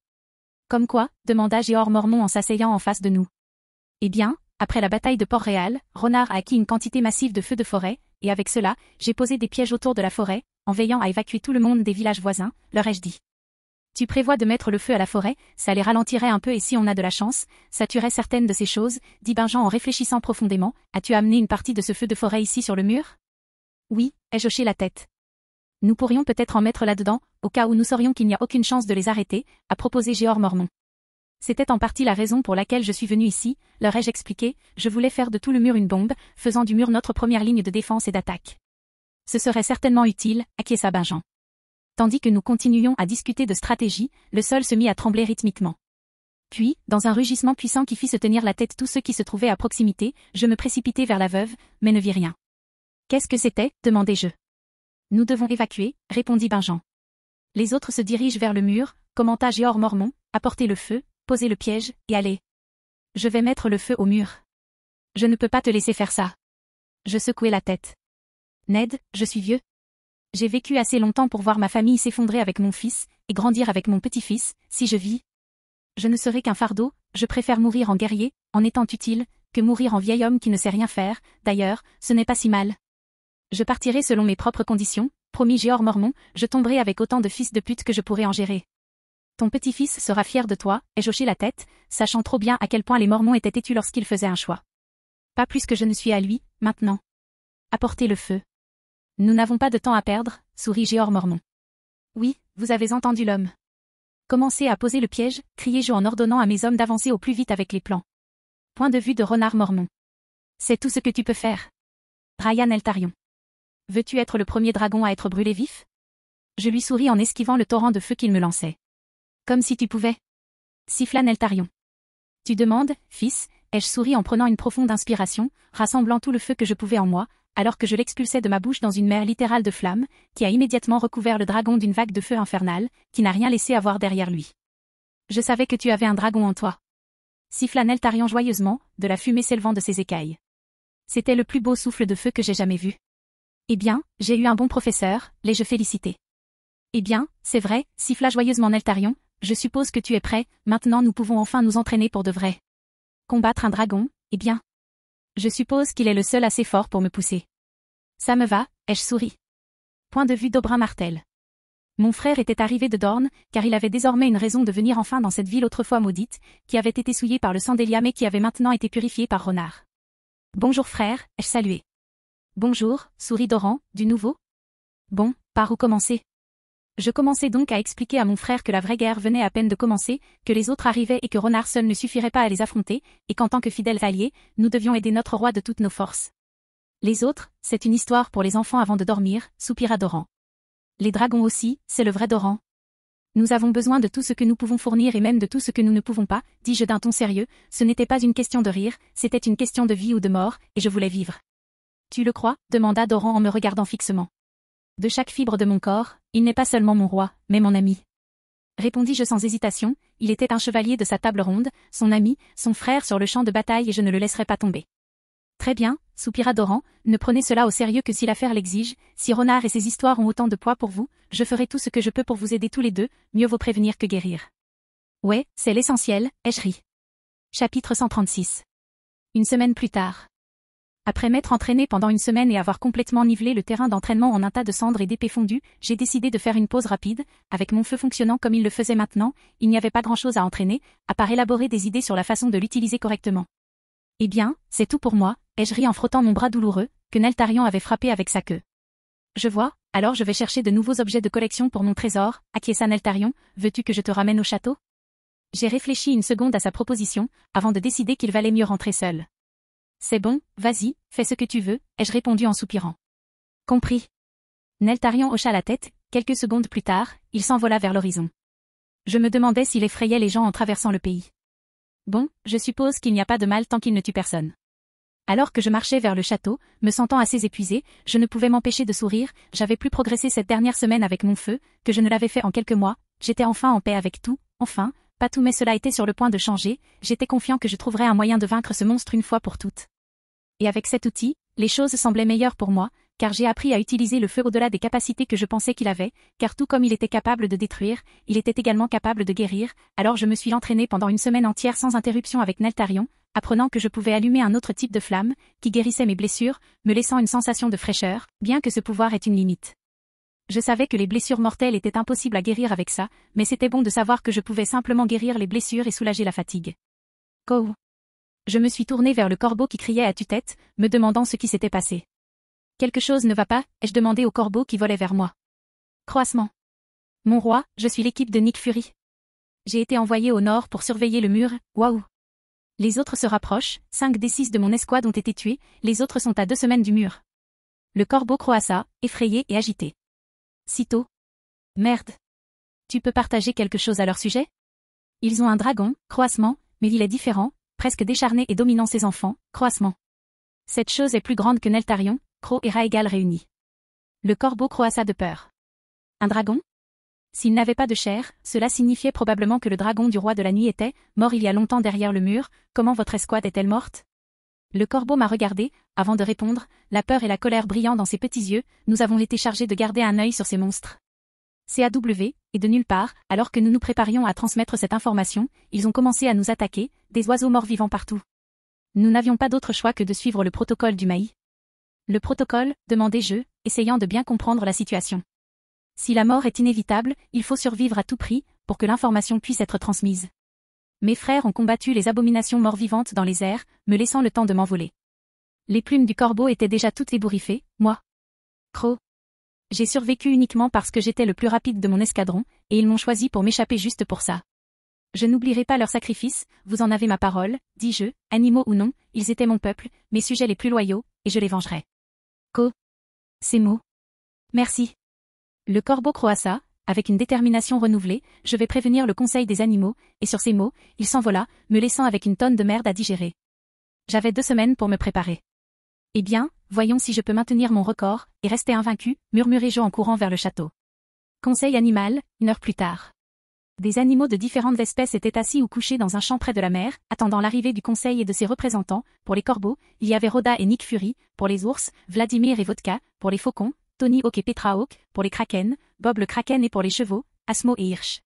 Comme quoi, demanda Jeor Mormont en s'asseyant en face de nous. Eh bien, après la bataille de Port-Réal, Renard a acquis une quantité massive de feux de forêt, et avec cela, j'ai posé des pièges autour de la forêt, en veillant à évacuer tout le monde des villages voisins, leur ai-je dit. Tu prévois de mettre le feu à la forêt, ça les ralentirait un peu et si on a de la chance, ça tuerait certaines de ces choses, dit Benjen en réfléchissant profondément, as-tu amené une partie de ce feu de forêt ici sur le mur? Oui, ai-je hoché la tête. Nous pourrions peut-être en mettre là-dedans, au cas où nous saurions qu'il n'y a aucune chance de les arrêter, a proposé Jeor Mormont. C'était en partie la raison pour laquelle je suis venu ici, leur ai-je expliqué, je voulais faire de tout le mur une bombe, faisant du mur notre première ligne de défense et d'attaque. Ce serait certainement utile, acquiesça Benjen. Tandis que nous continuions à discuter de stratégie, le sol se mit à trembler rythmiquement. Puis, dans un rugissement puissant qui fit se tenir la tête tous ceux qui se trouvaient à proximité, je me précipitai vers la veuve, mais ne vis rien. Qu'est-ce que c'était, demandai-je. Nous devons évacuer, répondit Benjen. Les autres se dirigent vers le mur, commenta Jeor Mormont, apportez le feu, posez le piège, et allez. Je vais mettre le feu au mur. Je ne peux pas te laisser faire ça. Je secouai la tête. Ned, je suis vieux. J'ai vécu assez longtemps pour voir ma famille s'effondrer avec mon fils, et grandir avec mon petit-fils, si je vis. Je ne serai qu'un fardeau, je préfère mourir en guerrier, en étant utile, que mourir en vieil homme qui ne sait rien faire, d'ailleurs, ce n'est pas si mal. Je partirai selon mes propres conditions, promis Jeor Mormont, je tomberai avec autant de fils de pute que je pourrai en gérer. Ton petit-fils sera fier de toi, ai-je hoché la tête, sachant trop bien à quel point les Mormons étaient têtus lorsqu'ils faisaient un choix. Pas plus que je ne suis à lui, maintenant. Apportez le feu. Nous n'avons pas de temps à perdre, sourit Jeor Mormont. Oui, vous avez entendu l'homme. Commencez à poser le piège, criai-je en ordonnant à mes hommes d'avancer au plus vite avec les plans. Point de vue de Renard Mormont. C'est tout ce que tu peux faire. Ryan Eltarion. Veux-tu être le premier dragon à être brûlé vif? Je lui souris en esquivant le torrent de feu qu'il me lançait. Comme si tu pouvais. Siffla Eltarion. Tu demandes, fils, ai-je souri en prenant une profonde inspiration, rassemblant tout le feu que je pouvais en moi, alors que je l'expulsais de ma bouche dans une mer littérale de flammes, qui a immédiatement recouvert le dragon d'une vague de feu infernale, qui n'a rien laissé avoir derrière lui. Je savais que tu avais un dragon en toi. Siffla Eltarion joyeusement, de la fumée s'élevant de ses écailles. C'était le plus beau souffle de feu que j'ai jamais vu. Eh bien, j'ai eu un bon professeur, l'ai-je félicité. Eh bien, c'est vrai, siffla joyeusement Eltarion, je suppose que tu es prêt, maintenant nous pouvons enfin nous entraîner pour de vrai. Combattre un dragon, eh bien. Je suppose qu'il est le seul assez fort pour me pousser. Ça me va, ai-je souri. Point de vue d'Oberyn Martell. Mon frère était arrivé de Dorne, car il avait désormais une raison de venir enfin dans cette ville autrefois maudite, qui avait été souillée par le sang d'Elia mais qui avait maintenant été purifiée par Renard. Bonjour frère, ai-je salué. Bonjour, sourit Doran, du nouveau. Bon, par où commencer? Je commençai donc à expliquer à mon frère que la vraie guerre venait à peine de commencer, que les autres arrivaient et que Renard seul ne suffirait pas à les affronter, et qu'en tant que fidèles alliés, nous devions aider notre roi de toutes nos forces. Les autres, c'est une histoire pour les enfants avant de dormir, soupira Doran. Les dragons aussi, c'est le vrai Doran. Nous avons besoin de tout ce que nous pouvons fournir et même de tout ce que nous ne pouvons pas, dis-je d'un ton sérieux, ce n'était pas une question de rire, c'était une question de vie ou de mort, et je voulais vivre. Tu le crois? Demanda Doran en me regardant fixement. De chaque fibre de mon corps, il n'est pas seulement mon roi, mais mon ami. Répondis-je sans hésitation, il était un chevalier de sa table ronde, son ami, son frère sur le champ de bataille et je ne le laisserai pas tomber. Très bien, soupira Doran, ne prenez cela au sérieux que si l'affaire l'exige, si Renard et ses histoires ont autant de poids pour vous, je ferai tout ce que je peux pour vous aider tous les deux, mieux vaut prévenir que guérir. Ouais, c'est l'essentiel, ai-je ri. Chapitre 136. Une semaine plus tard. Après m'être entraîné pendant une semaine et avoir complètement nivelé le terrain d'entraînement en un tas de cendres et d'épées fondues, j'ai décidé de faire une pause rapide, avec mon feu fonctionnant comme il le faisait maintenant, il n'y avait pas grand-chose à entraîner, à part élaborer des idées sur la façon de l'utiliser correctement. Eh bien, c'est tout pour moi, ai-je ri en frottant mon bras douloureux, que Eltarion avait frappé avec sa queue. Je vois, alors je vais chercher de nouveaux objets de collection pour mon trésor, acquiesça Eltarion, veux-tu que je te ramène au château? J'ai réfléchi une seconde à sa proposition, avant de décider qu'il valait mieux rentrer seul. C'est bon, vas-y, fais ce que tu veux, ai-je répondu en soupirant. Compris. Eltarion hocha la tête, Quelques secondes plus tard, il s'envola vers l'horizon. Je me demandais s'il effrayait les gens en traversant le pays. Bon, je suppose qu'il n'y a pas de mal tant qu'il ne tue personne. Alors que je marchais vers le château, me sentant assez épuisée, je ne pouvais m'empêcher de sourire, j'avais plus progressé cette dernière semaine avec mon feu, que je ne l'avais fait en quelques mois, j'étais enfin en paix avec tout, enfin, pas tout mais cela était sur le point de changer, j'étais confiant que je trouverais un moyen de vaincre ce monstre une fois pour toutes. Et avec cet outil, les choses semblaient meilleures pour moi, car j'ai appris à utiliser le feu au-delà des capacités que je pensais qu'il avait, car tout comme il était capable de détruire, il était également capable de guérir, alors je me suis entraînée pendant une semaine entière sans interruption avec Neltarion, apprenant que je pouvais allumer un autre type de flamme, qui guérissait mes blessures, me laissant une sensation de fraîcheur, bien que ce pouvoir ait une limite. Je savais que les blessures mortelles étaient impossibles à guérir avec ça, mais c'était bon de savoir que je pouvais simplement guérir les blessures et soulager la fatigue. Go! Je me suis tournée vers le corbeau qui criait à tue-tête, me demandant ce qui s'était passé. Quelque chose ne va pas, ai-je demandé au corbeau qui volait vers moi. Croassement. Mon roi, je suis l'équipe de Nick Fury. J'ai été envoyé au nord pour surveiller le mur, waouh. Les autres se rapprochent, 5 des 6 de mon escouade ont été tués, les autres sont à 2 semaines du mur. Le corbeau croassa, effrayé et agité. Sitôt. Merde. Tu peux partager quelque chose à leur sujet? Ils ont un dragon, croassement, mais il est différent, presque décharné et dominant ses enfants, croassement. Cette chose est plus grande que Neltarion, Croc et Raegal réunis. Le corbeau croassa de peur. Un dragon? S'il n'avait pas de chair, cela signifiait probablement que le dragon du roi de la nuit était, mort il y a longtemps derrière le mur, comment votre escouade est-elle morte? Le corbeau m'a regardé, avant de répondre, la peur et la colère brillant dans ses petits yeux, nous avons été chargés de garder un œil sur ces monstres. CAW, et de nulle part, alors que nous nous préparions à transmettre cette information, ils ont commencé à nous attaquer, des oiseaux morts vivants partout. Nous n'avions pas d'autre choix que de suivre le protocole du Maï. Le protocole, demandai-je, essayant de bien comprendre la situation. Si la mort est inévitable, il faut survivre à tout prix, pour que l'information puisse être transmise. Mes frères ont combattu les abominations mort-vivantes dans les airs, me laissant le temps de m'envoler. Les plumes du corbeau étaient déjà toutes ébouriffées, moi. Croc. J'ai survécu uniquement parce que j'étais le plus rapide de mon escadron, et ils m'ont choisi pour m'échapper juste pour ça. Je n'oublierai pas leur sacrifice, vous en avez ma parole, dis-je, animaux ou non, ils étaient mon peuple, mes sujets les plus loyaux, et je les vengerai. Ces mots. Merci. Le corbeau croassa, avec une détermination renouvelée, je vais prévenir le conseil des animaux, et sur ces mots, il s'envola, me laissant avec une tonne de merde à digérer. J'avais 2 semaines pour me préparer. Eh bien, voyons si je peux maintenir mon record, et rester invaincu, murmurai-je en courant vers le château. Conseil animal, 1 heure plus tard. Des animaux de différentes espèces étaient assis ou couchés dans un champ près de la mer, attendant l'arrivée du conseil et de ses représentants. Pour les corbeaux, il y avait Rhoda et Nick Fury, pour les ours, Vladimir et Vodka, pour les faucons, Tony Hawk et Petra Hawk, pour les krakens, Bob le kraken et pour les chevaux, Asmo et Hirsch.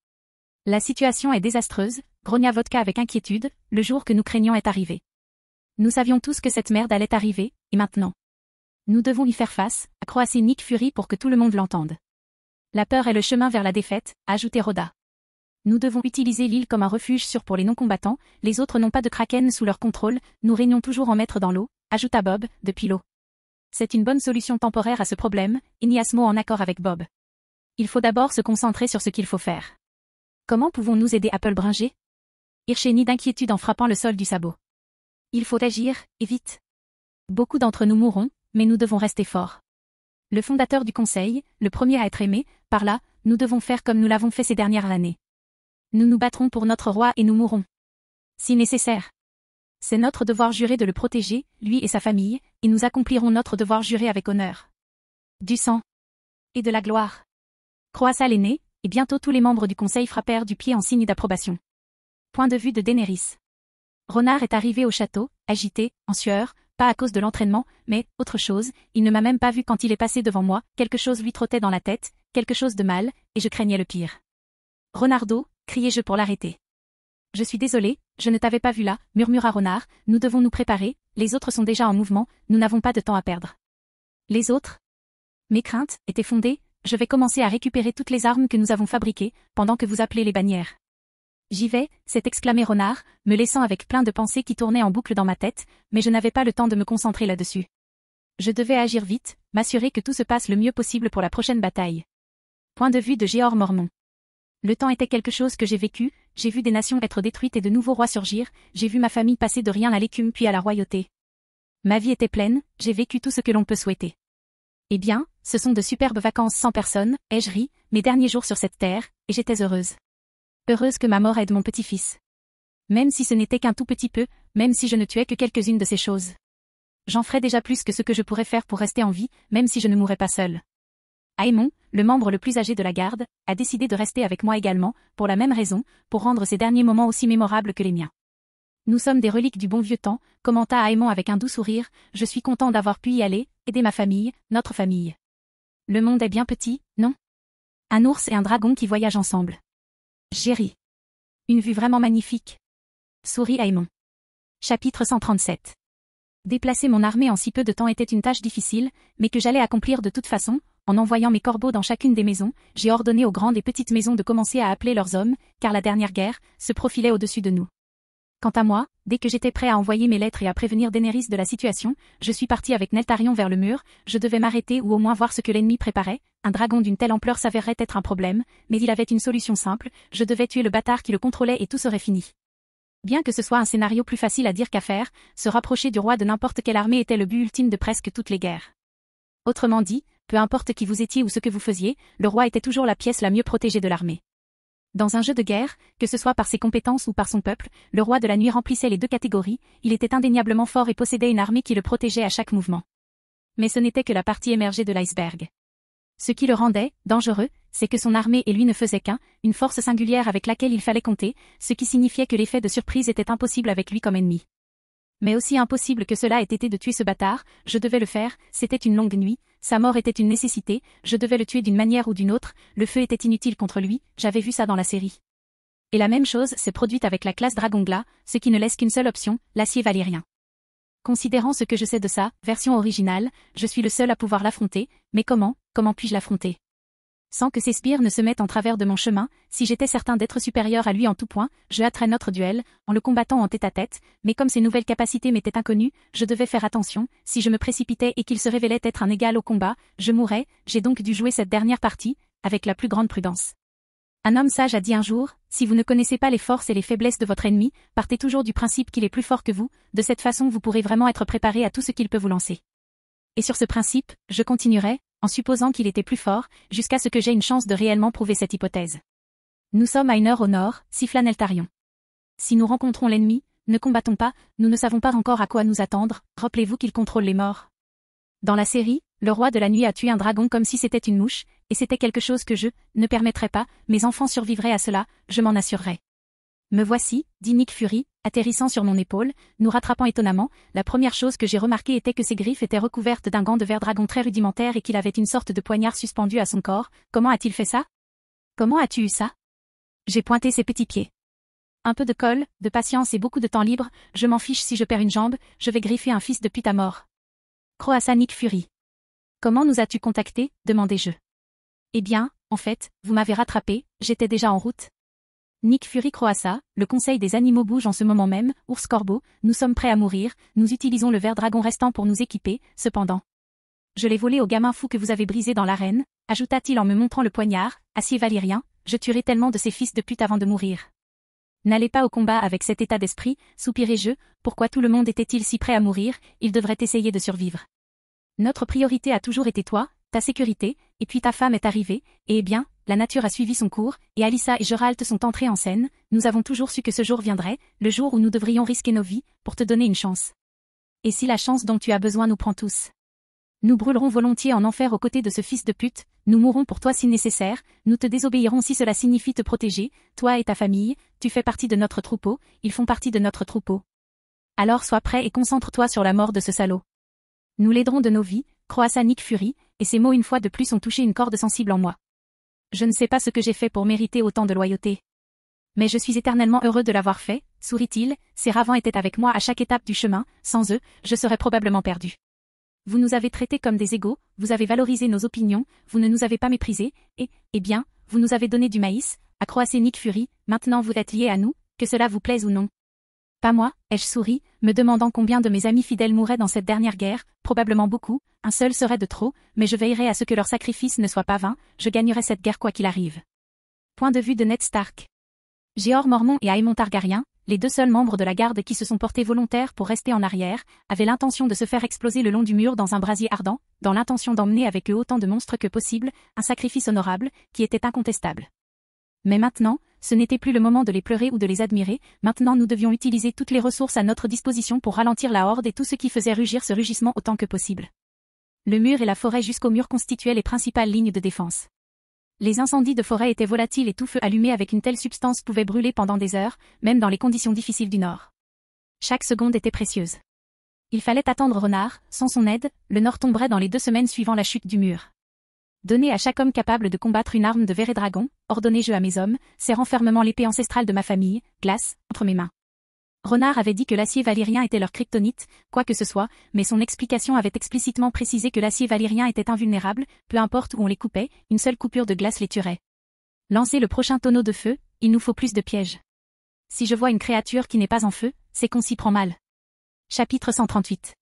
La situation est désastreuse, grogna Vodka avec inquiétude, le jour que nous craignions est arrivé. Nous savions tous que cette merde allait arriver, et maintenant. Nous devons y faire face, a croassé Nick Fury pour que tout le monde l'entende. La peur est le chemin vers la défaite, a ajouté Rhoda. Nous devons utiliser l'île comme un refuge sûr pour les non-combattants, les autres n'ont pas de kraken sous leur contrôle, nous régnons toujours en maître dans l'eau, ajouta Bob, depuis l'eau. C'est une bonne solution temporaire à ce problème, et Niasmo en accord avec Bob. Il faut d'abord se concentrer sur ce qu'il faut faire. Comment pouvons-nous aider Apple Bringer? Hirsch hennit d'inquiétude en frappant le sol du sabot. Il faut agir, et vite. Beaucoup d'entre nous mourront, mais nous devons rester forts. Le fondateur du conseil, le premier à être aimé, par là, nous devons faire comme nous l'avons fait ces dernières années. Nous nous battrons pour notre roi et nous mourrons. Si nécessaire. C'est notre devoir juré de le protéger, lui et sa famille, et nous accomplirons notre devoir juré avec honneur. Du sang. Et de la gloire. Croassa l'aîné, et bientôt tous les membres du conseil frappèrent du pied en signe d'approbation. Point de vue de Daenerys. Renard est arrivé au château, agité, en sueur, pas à cause de l'entraînement, mais, autre chose, il ne m'a même pas vu quand il est passé devant moi, quelque chose lui trottait dans la tête, quelque chose de mal, et je craignais le pire. Renardo, criai-je pour l'arrêter. Je suis désolé, je ne t'avais pas vu là, murmura Renard, nous devons nous préparer, les autres sont déjà en mouvement, nous n'avons pas de temps à perdre. Les autres? Mes craintes étaient fondées, je vais commencer à récupérer toutes les armes que nous avons fabriquées, pendant que vous appelez les bannières. J'y vais, s'est exclamé Renard, me laissant avec plein de pensées qui tournaient en boucle dans ma tête, mais je n'avais pas le temps de me concentrer là-dessus. Je devais agir vite, m'assurer que tout se passe le mieux possible pour la prochaine bataille. Point de vue de Jeor Mormont. Le temps était quelque chose que j'ai vécu, j'ai vu des nations être détruites et de nouveaux rois surgir, j'ai vu ma famille passer de rien à l'écume puis à la royauté. Ma vie était pleine, j'ai vécu tout ce que l'on peut souhaiter. Eh bien, ce sont de superbes vacances sans personne, ai-je ri, mes derniers jours sur cette terre, et j'étais heureuse. Heureuse que ma mort aide mon petit-fils. Même si ce n'était qu'un tout petit peu, même si je ne tuais que quelques-unes de ces choses. J'en ferais déjà plus que ce que je pourrais faire pour rester en vie, même si je ne mourrais pas seule. Aymon, le membre le plus âgé de la garde, a décidé de rester avec moi également, pour la même raison, pour rendre ces derniers moments aussi mémorables que les miens. Nous sommes des reliques du bon vieux temps, commenta Aymon avec un doux sourire, je suis content d'avoir pu y aller, aider ma famille, notre famille. Le monde est bien petit, non? Un ours et un dragon qui voyagent ensemble. J'ai ri. Une vue vraiment magnifique. Sourit Aymon. Chapitre 137. Déplacer mon armée en si peu de temps était une tâche difficile, mais que j'allais accomplir de toute façon, en envoyant mes corbeaux dans chacune des maisons, j'ai ordonné aux grandes et petites maisons de commencer à appeler leurs hommes, car la dernière guerre se profilait au-dessus de nous. Quant à moi, dès que j'étais prêt à envoyer mes lettres et à prévenir Daenerys de la situation, je suis parti avec Neltarion vers le mur, je devais m'arrêter ou au moins voir ce que l'ennemi préparait, un dragon d'une telle ampleur s'avérerait être un problème, mais il avait une solution simple, je devais tuer le bâtard qui le contrôlait et tout serait fini. Bien que ce soit un scénario plus facile à dire qu'à faire, se rapprocher du roi de n'importe quelle armée était le but ultime de presque toutes les guerres. Autrement dit, peu importe qui vous étiez ou ce que vous faisiez, le roi était toujours la pièce la mieux protégée de l'armée. Dans un jeu de guerre, que ce soit par ses compétences ou par son peuple, le roi de la nuit remplissait les deux catégories, il était indéniablement fort et possédait une armée qui le protégeait à chaque mouvement. Mais ce n'était que la partie émergée de l'iceberg. Ce qui le rendait dangereux, c'est que son armée et lui ne faisaient une force singulière avec laquelle il fallait compter, ce qui signifiait que l'effet de surprise était impossible avec lui comme ennemi. Mais aussi impossible que cela ait été de tuer ce bâtard, je devais le faire, c'était une longue nuit, sa mort était une nécessité, je devais le tuer d'une manière ou d'une autre, le feu était inutile contre lui, j'avais vu ça dans la série. Et la même chose s'est produite avec la classe Dragongla, ce qui ne laisse qu'une seule option, l'acier valyrien. Considérant ce que je sais de sa version originale, je suis le seul à pouvoir l'affronter, mais comment puis-je l'affronter? Sans que ses sbires ne se mettent en travers de mon chemin, si j'étais certain d'être supérieur à lui en tout point, je hâterais notre duel, en le combattant en tête-à-tête, mais comme ses nouvelles capacités m'étaient inconnues, je devais faire attention, si je me précipitais et qu'il se révélait être un égal au combat, je mourrais, j'ai donc dû jouer cette dernière partie, avec la plus grande prudence. Un homme sage a dit un jour, si vous ne connaissez pas les forces et les faiblesses de votre ennemi, partez toujours du principe qu'il est plus fort que vous, de cette façon vous pourrez vraiment être préparé à tout ce qu'il peut vous lancer. Et sur ce principe, je continuerai, en supposant qu'il était plus fort, jusqu'à ce que j'aie une chance de réellement prouver cette hypothèse. Nous sommes à 1 heure au nord, siffla Neltarion. Si nous rencontrons l'ennemi, ne combattons pas, nous ne savons pas encore à quoi nous attendre, rappelez-vous qu'il contrôle les morts. Dans la série, le roi de la nuit a tué un dragon comme si c'était une mouche, et c'était quelque chose que je ne permettrais pas, mes enfants survivraient à cela, je m'en assurerai. Me voici, dit Nick Fury, atterrissant sur mon épaule, nous rattrapant étonnamment, la première chose que j'ai remarquée était que ses griffes étaient recouvertes d'un gant de verre dragon très rudimentaire et qu'il avait une sorte de poignard suspendu à son corps, comment a-t-il fait ça? Comment as-tu eu ça? J'ai pointé ses petits pieds. Un peu de colle, de patience et beaucoup de temps libre, je m'en fiche si je perds une jambe, je vais griffer un fils de pute à mort. Croassa Nick Fury. Comment nous as-tu contactés? Demandai-je. Eh bien, en fait, vous m'avez rattrapé, j'étais déjà en route. Nick Fury croassa, le conseil des animaux bouge en ce moment même, ours corbeau, nous sommes prêts à mourir, nous utilisons le ver dragon restant pour nous équiper, cependant. Je l'ai volé au gamin fou que vous avez brisé dans l'arène, ajouta-t-il en me montrant le poignard, acier valyrien, je tuerai tellement de ces fils de pute avant de mourir. N'allez pas au combat avec cet état d'esprit, soupirai-je, pourquoi tout le monde était-il si prêt à mourir, il devrait essayer de survivre. Notre priorité a toujours été toi, ta sécurité, et puis ta femme est arrivée, et eh bien, la nature a suivi son cours, et Alyssa et Geralt sont entrés en scène, nous avons toujours su que ce jour viendrait, le jour où nous devrions risquer nos vies, pour te donner une chance. Et si la chance dont tu as besoin nous prend tous? Nous brûlerons volontiers en enfer aux côtés de ce fils de pute, nous mourrons pour toi si nécessaire, nous te désobéirons si cela signifie te protéger, toi et ta famille, tu fais partie de notre troupeau, ils font partie de notre troupeau. Alors sois prêt et concentre-toi sur la mort de ce salaud. Nous l'aiderons de nos vies, croassa Nick Fury, et ces mots une fois de plus ont touché une corde sensible en moi. Je ne sais pas ce que j'ai fait pour mériter autant de loyauté. Mais je suis éternellement heureux de l'avoir fait, sourit-il, ces ravants étaient avec moi à chaque étape du chemin, sans eux, je serais probablement perdu. Vous nous avez traités comme des égaux, vous avez valorisé nos opinions, vous ne nous avez pas méprisés, et, eh bien, vous nous avez donné du maïs, a croassé Nick Fury, maintenant vous êtes liés à nous, que cela vous plaise ou non. Pas moi, ai-je souri, me demandant combien de mes amis fidèles mourraient dans cette dernière guerre, probablement beaucoup, un seul serait de trop, mais je veillerai à ce que leur sacrifice ne soit pas vain, je gagnerai cette guerre quoi qu'il arrive. Point de vue de Ned Stark. Jeor Mormont et Aemon Targaryen, les 2 seuls membres de la garde qui se sont portés volontaires pour rester en arrière, avaient l'intention de se faire exploser le long du mur dans un brasier ardent, dans l'intention d'emmener avec eux autant de monstres que possible, un sacrifice honorable, qui était incontestable. Mais maintenant, ce n'était plus le moment de les pleurer ou de les admirer, maintenant nous devions utiliser toutes les ressources à notre disposition pour ralentir la horde et tout ce qui faisait rugir ce rugissement autant que possible. Le mur et la forêt jusqu'au mur constituaient les principales lignes de défense. Les incendies de forêt étaient volatiles et tout feu allumé avec une telle substance pouvait brûler pendant des heures, même dans les conditions difficiles du nord. Chaque seconde était précieuse. Il fallait attendre Renard, sans son aide, le nord tomberait dans les 2 semaines suivant la chute du mur. Donner à chaque homme capable de combattre une arme de ver et dragon, ordonner-je à mes hommes, serrant fermement l'épée ancestrale de ma famille, glace, entre mes mains. Renard avait dit que l'acier valyrien était leur kryptonite, quoi que ce soit, mais son explication avait explicitement précisé que l'acier valyrien était invulnérable, peu importe où on les coupait, une seule coupure de glace les tuerait. Lancez le prochain tonneau de feu, il nous faut plus de pièges. Si je vois une créature qui n'est pas en feu, c'est qu'on s'y prend mal. Chapitre 138.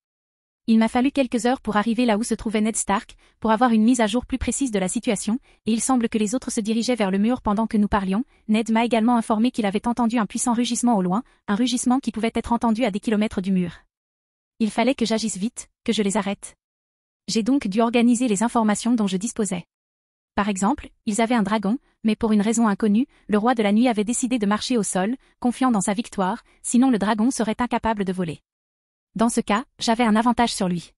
Il m'a fallu quelques heures pour arriver là où se trouvait Ned Stark, pour avoir une mise à jour plus précise de la situation, et il semble que les autres se dirigeaient vers le mur pendant que nous parlions. Ned m'a également informé qu'il avait entendu un puissant rugissement au loin, un rugissement qui pouvait être entendu à des kilomètres du mur. Il fallait que j'agisse vite, que je les arrête. J'ai donc dû organiser les informations dont je disposais. Par exemple, ils avaient un dragon, mais pour une raison inconnue, le roi de la nuit avait décidé de marcher au sol, confiant dans sa victoire, sinon le dragon serait incapable de voler. Dans ce cas, j'avais un avantage sur lui.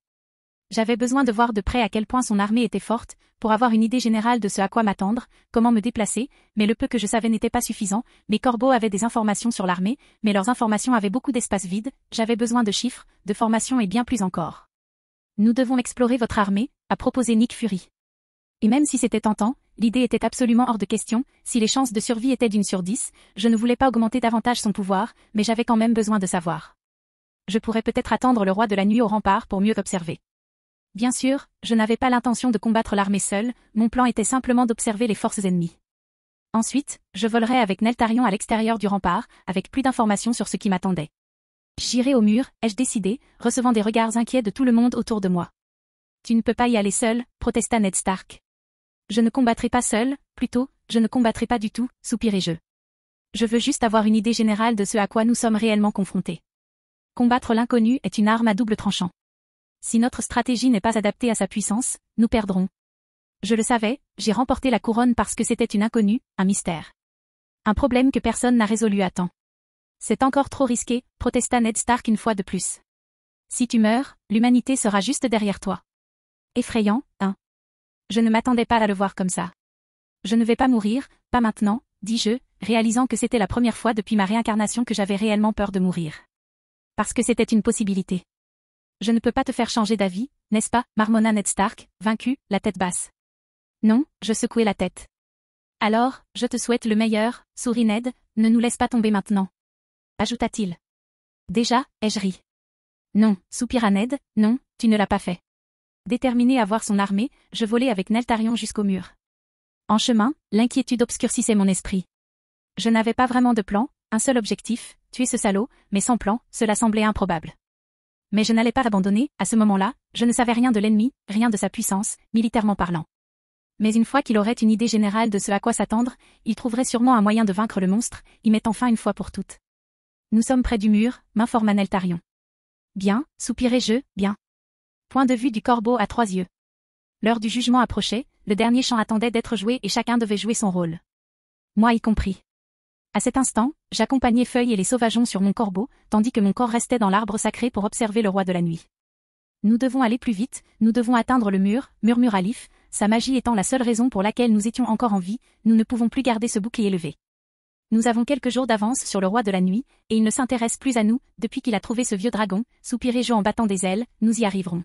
J'avais besoin de voir de près à quel point son armée était forte, pour avoir une idée générale de ce à quoi m'attendre, comment me déplacer, mais le peu que je savais n'était pas suffisant. Mes corbeaux avaient des informations sur l'armée, mais leurs informations avaient beaucoup d'espace vide, j'avais besoin de chiffres, de formations et bien plus encore. Nous devons explorer votre armée, a proposé Nick Fury. Et même si c'était tentant, l'idée était absolument hors de question, si les chances de survie étaient d'1 sur 10, je ne voulais pas augmenter davantage son pouvoir, mais j'avais quand même besoin de savoir. Je pourrais peut-être attendre le roi de la nuit au rempart pour mieux observer. Bien sûr, je n'avais pas l'intention de combattre l'armée seule, mon plan était simplement d'observer les forces ennemies. Ensuite, je volerais avec Neltarion à l'extérieur du rempart, avec plus d'informations sur ce qui m'attendait. J'irai au mur, ai-je décidé, recevant des regards inquiets de tout le monde autour de moi. Tu ne peux pas y aller seul, protesta Ned Stark. Je ne combattrai pas seul, plutôt, je ne combattrai pas du tout, soupirai-je. Je veux juste avoir une idée générale de ce à quoi nous sommes réellement confrontés. Combattre l'inconnu est une arme à double tranchant. Si notre stratégie n'est pas adaptée à sa puissance, nous perdrons. Je le savais, j'ai remporté la couronne parce que c'était une inconnue, un mystère. Un problème que personne n'a résolu à temps. C'est encore trop risqué, protesta Ned Stark une fois de plus. Si tu meurs, l'humanité sera juste derrière toi. Effrayant, hein? Je ne m'attendais pas à le voir comme ça. Je ne vais pas mourir, pas maintenant, dis-je, réalisant que c'était la première fois depuis ma réincarnation que j'avais réellement peur de mourir. Parce que c'était une possibilité. Je ne peux pas te faire changer d'avis, n'est-ce pas, marmonna Ned Stark, vaincu, la tête basse. Non, je secouai la tête. Alors, je te souhaite le meilleur, sourit Ned, ne nous laisse pas tomber maintenant. Ajouta-t-il. Déjà, ai-je ri. Non, soupira Ned, non, tu ne l'as pas fait. Déterminé à voir son armée, je volai avec Neltarion jusqu'au mur. En chemin, l'inquiétude obscurcissait mon esprit. Je n'avais pas vraiment de plan, un seul objectif, tuer ce salaud, mais sans plan, cela semblait improbable. Mais je n'allais pas abandonner, à ce moment-là, je ne savais rien de l'ennemi, rien de sa puissance, militairement parlant. Mais une fois qu'il aurait une idée générale de ce à quoi s'attendre, il trouverait sûrement un moyen de vaincre le monstre, y mettant fin une fois pour toutes. Nous sommes près du mur, m'informa Neltarion. Bien, soupirai-je, bien. Point de vue du corbeau à 3 yeux. L'heure du jugement approchait, le dernier chant attendait d'être joué et chacun devait jouer son rôle. Moi y compris. À cet instant, j'accompagnais Feuille et les sauvageons sur mon corbeau, tandis que mon corps restait dans l'arbre sacré pour observer le roi de la nuit. Nous devons aller plus vite, nous devons atteindre le mur, murmura Leaf, sa magie étant la seule raison pour laquelle nous étions encore en vie, nous ne pouvons plus garder ce bouclier levé. Nous avons quelques jours d'avance sur le roi de la nuit, et il ne s'intéresse plus à nous, depuis qu'il a trouvé ce vieux dragon, soupirai-je en battant des ailes, nous y arriverons.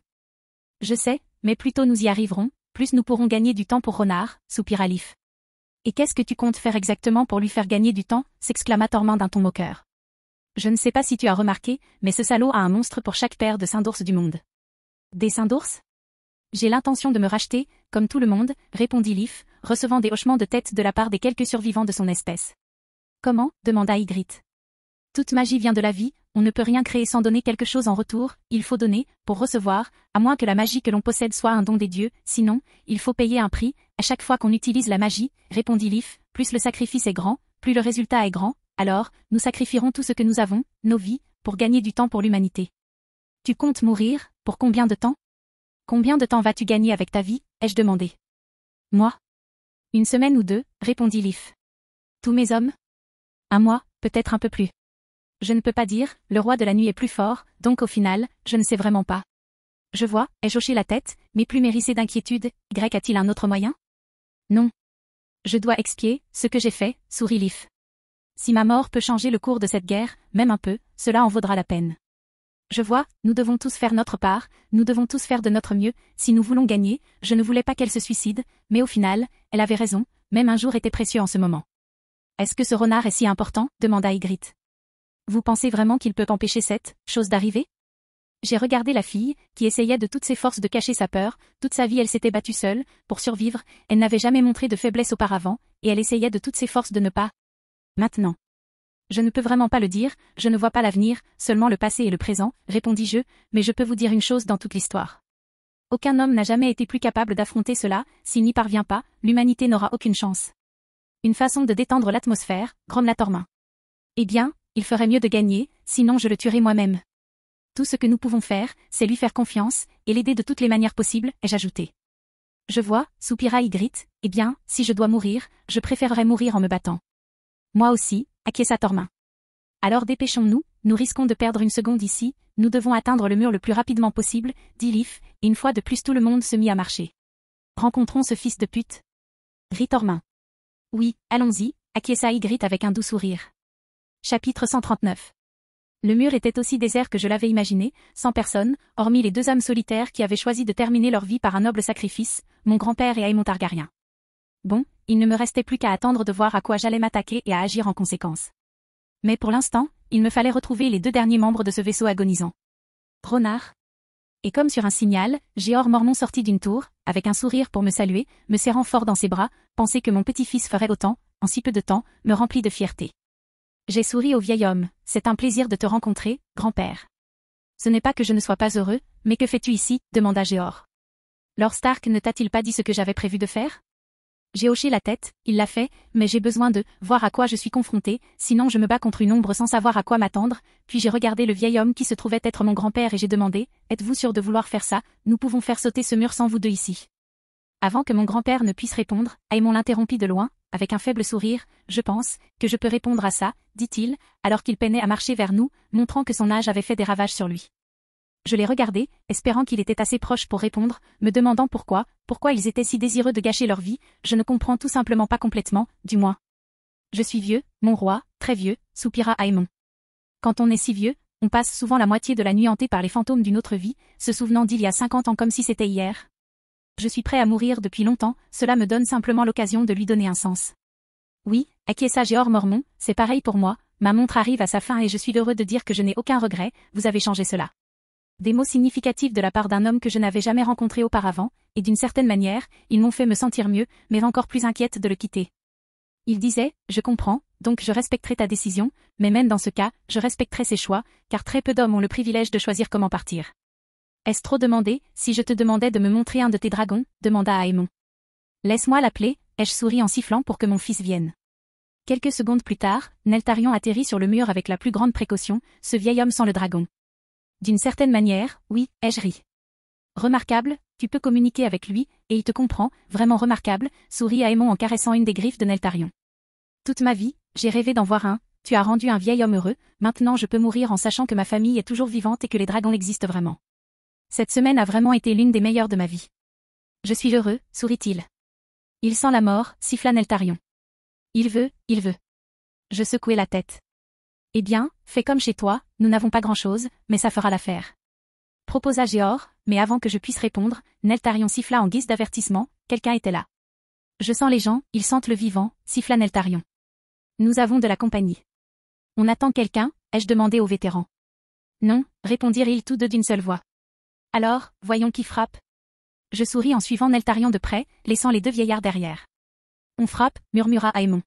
Je sais, mais plus tôt nous y arriverons, plus nous pourrons gagner du temps pour Renard, soupira Leaf. Et qu'est-ce que tu comptes faire exactement pour lui faire gagner du temps, s'exclama Tormand d'un ton moqueur. Je ne sais pas si tu as remarqué, mais ce salaud a un monstre pour chaque paire de seins d'ours du monde. Des seins d'ours? J'ai l'intention de me racheter, comme tout le monde, répondit Leaf, recevant des hochements de tête de la part des quelques survivants de son espèce. Comment? Demanda Ygritte. Toute magie vient de la vie, on ne peut rien créer sans donner quelque chose en retour, il faut donner, pour recevoir, à moins que la magie que l'on possède soit un don des dieux, sinon, il faut payer un prix, à chaque fois qu'on utilise la magie, répondit Leaf, plus le sacrifice est grand, plus le résultat est grand, Alors, nous sacrifierons tout ce que nous avons, nos vies, pour gagner du temps pour l'humanité. Tu comptes mourir, pour combien de temps? Combien de temps vas-tu gagner avec ta vie, ai-je demandé. Moi? Une semaine ou deux, répondit Leaf. Tous mes hommes? Un mois, peut-être un peu plus. Je ne peux pas dire, le roi de la nuit est plus fort, donc au final, je ne sais vraiment pas. Je vois, ai-je hoché la tête, mes plumes hérissées d'inquiétude, Y a-t-il un autre moyen? Non. Je dois expier, ce que j'ai fait, sourit Leaf. Si ma mort peut changer le cours de cette guerre, même un peu, cela en vaudra la peine. Je vois, nous devons tous faire notre part, nous devons tous faire de notre mieux, si nous voulons gagner, je ne voulais pas qu'elle se suicide, mais au final, elle avait raison, même un jour était précieux en ce moment. Est-ce que ce renard est si important? Demanda Ygritte. Vous pensez vraiment qu'il peut empêcher cette chose d'arriver? J'ai regardé la fille, qui essayait de toutes ses forces de cacher sa peur, toute sa vie elle s'était battue seule, pour survivre, elle n'avait jamais montré de faiblesse auparavant, et elle essayait de toutes ses forces de ne pas. Maintenant. Je ne peux vraiment pas le dire, je ne vois pas l'avenir, seulement le passé et le présent, répondis-je, mais je peux vous dire une chose dans toute l'histoire. Aucun homme n'a jamais été plus capable d'affronter cela, s'il n'y parvient pas, l'humanité n'aura aucune chance. Une façon de détendre l'atmosphère, grommela Tormin. Eh bien, il ferait mieux de gagner, sinon je le tuerai moi-même. Tout ce que nous pouvons faire, c'est lui faire confiance, et l'aider de toutes les manières possibles, ai-je ajouté. Je vois, soupira Ygritte, eh bien, si je dois mourir, je préférerais mourir en me battant. Moi aussi, acquiesça Tormin. Alors dépêchons-nous, nous risquons de perdre une seconde ici, nous devons atteindre le mur le plus rapidement possible, dit Leaf, et une fois de plus tout le monde se mit à marcher. Rencontrons ce fils de pute. Rit Tormin. Oui, allons-y, acquiesça Ygritte avec un doux sourire. Chapitre 139. Le mur était aussi désert que je l'avais imaginé, sans personne, hormis les deux âmes solitaires qui avaient choisi de terminer leur vie par un noble sacrifice, mon grand-père et Aemon Targaryen. Bon, il ne me restait plus qu'à attendre de voir à quoi j'allais m'attaquer et à agir en conséquence. Mais pour l'instant, il me fallait retrouver les deux derniers membres de ce vaisseau agonisant. Renard. Et comme sur un signal, Jeor Mormont sortit d'une tour, avec un sourire pour me saluer, me serrant fort dans ses bras, penser que mon petit-fils ferait autant, en si peu de temps, me remplit de fierté. J'ai souri au vieil homme, c'est un plaisir de te rencontrer, grand-père. Ce n'est pas que je ne sois pas heureux, mais que fais-tu ici, demanda Jeor. Lord Stark ne t'a-t-il pas dit ce que j'avais prévu de faire? J'ai hoché la tête, il l'a fait, mais j'ai besoin de voir à quoi je suis confronté, sinon je me bats contre une ombre sans savoir à quoi m'attendre, puis j'ai regardé le vieil homme qui se trouvait être mon grand-père et j'ai demandé, êtes-vous sûr de vouloir faire ça, nous pouvons faire sauter ce mur sans vous deux ici. Avant que mon grand-père ne puisse répondre, Aemon l'interrompit de loin, avec un faible sourire, je pense, que je peux répondre à ça, dit-il, alors qu'il peinait à marcher vers nous, montrant que son âge avait fait des ravages sur lui. Je l'ai regardé, espérant qu'il était assez proche pour répondre, me demandant pourquoi ils étaient si désireux de gâcher leur vie, je ne comprends tout simplement pas complètement, du moins. Je suis vieux, mon roi, très vieux, soupira Aemon. Quand on est si vieux, on passe souvent la moitié de la nuit hantée par les fantômes d'une autre vie, se souvenant d'il y a 50 ans comme si c'était hier. Je suis prêt à mourir depuis longtemps, cela me donne simplement l'occasion de lui donner un sens. Oui, acquiesça Jeor Mormont, c'est pareil pour moi, ma montre arrive à sa fin et je suis heureux de dire que je n'ai aucun regret, vous avez changé cela. Des mots significatifs de la part d'un homme que je n'avais jamais rencontré auparavant, et d'une certaine manière, ils m'ont fait me sentir mieux, mais encore plus inquiète de le quitter. Il disait, je comprends, donc je respecterai ta décision, mais même dans ce cas, je respecterai ses choix, car très peu d'hommes ont le privilège de choisir comment partir. Est-ce trop demandé, si je te demandais de me montrer un de tes dragons, demanda Aemon. Laisse-moi l'appeler, ai-je souri en sifflant pour que mon fils vienne. Quelques secondes plus tard, Neltarion atterrit sur le mur avec la plus grande précaution, ce vieil homme sans le dragon. D'une certaine manière, oui, ai-je ri. Remarquable, tu peux communiquer avec lui, et il te comprend, vraiment remarquable, sourit Aemon en caressant une des griffes de Neltarion. Toute ma vie, j'ai rêvé d'en voir un, tu as rendu un vieil homme heureux, maintenant je peux mourir en sachant que ma famille est toujours vivante et que les dragons existent vraiment. Cette semaine a vraiment été l'une des meilleures de ma vie. Je suis heureux, sourit-il. Il sent la mort, siffla Neltarion. Il veut. Je secouai la tête. Eh bien, fais comme chez toi, nous n'avons pas grand-chose, mais ça fera l'affaire. Proposa Jeor, mais avant que je puisse répondre, Neltarion siffla en guise d'avertissement, quelqu'un était là. Je sens les gens, ils sentent le vivant, siffla Neltarion. Nous avons de la compagnie. On attend quelqu'un, ai-je demandé au vétéran. Non, répondirent-ils tous deux d'une seule voix. Alors, voyons qui frappe. Je souris en suivant Neltarion de près, laissant les deux vieillards derrière. On frappe, murmura Aemon.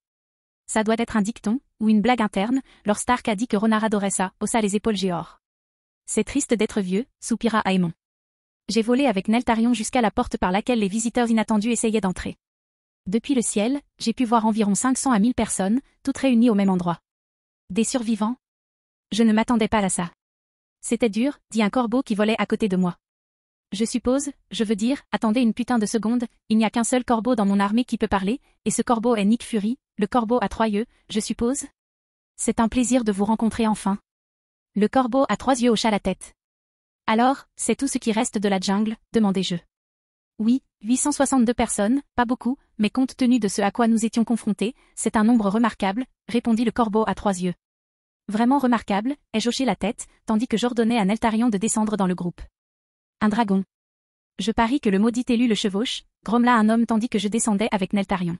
Ça doit être un dicton, ou une blague interne, Lord Stark a dit que Renard adorait ça, haussa les épaules Jeor. C'est triste d'être vieux, soupira Aemon. J'ai volé avec Neltarion jusqu'à la porte par laquelle les visiteurs inattendus essayaient d'entrer. Depuis le ciel, j'ai pu voir environ 500 à 1000 personnes, toutes réunies au même endroit. Des survivants? Je ne m'attendais pas à ça. C'était dur, dit un corbeau qui volait à côté de moi. Je veux dire, attendez une putain de seconde, il n'y a qu'un seul corbeau dans mon armée qui peut parler, et ce corbeau est Nick Fury, le corbeau à 3 yeux, je suppose? C'est un plaisir de vous rencontrer enfin. Le corbeau à 3 yeux hocha la tête. Alors, c'est tout ce qui reste de la jungle, demandai-je. Oui, 862 personnes, pas beaucoup, mais compte tenu de ce à quoi nous étions confrontés, c'est un nombre remarquable, répondit le corbeau à 3 yeux. Vraiment remarquable, ai-je hoché la tête, tandis que j'ordonnais à Neltarion de descendre dans le groupe. Un dragon. Je parie que le maudit élu le chevauche, grommela un homme tandis que je descendais avec Neltarion.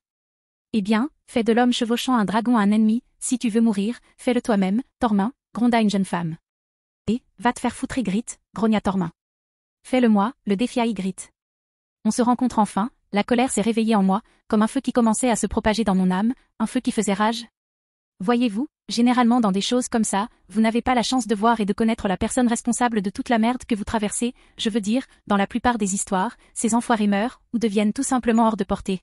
Eh bien, fais de l'homme chevauchant un dragon un ennemi, si tu veux mourir, fais-le toi-même, Tormin, gronda une jeune femme. Et, va te faire foutre Ygritte, grogna Tormin. Fais-le-moi, le défia Ygritte. On se rencontre enfin, la colère s'est réveillée en moi, comme un feu qui commençait à se propager dans mon âme, un feu qui faisait rage. Voyez-vous, généralement dans des choses comme ça, vous n'avez pas la chance de voir et de connaître la personne responsable de toute la merde que vous traversez, je veux dire, dans la plupart des histoires, ces enfoirés meurent, ou deviennent tout simplement hors de portée.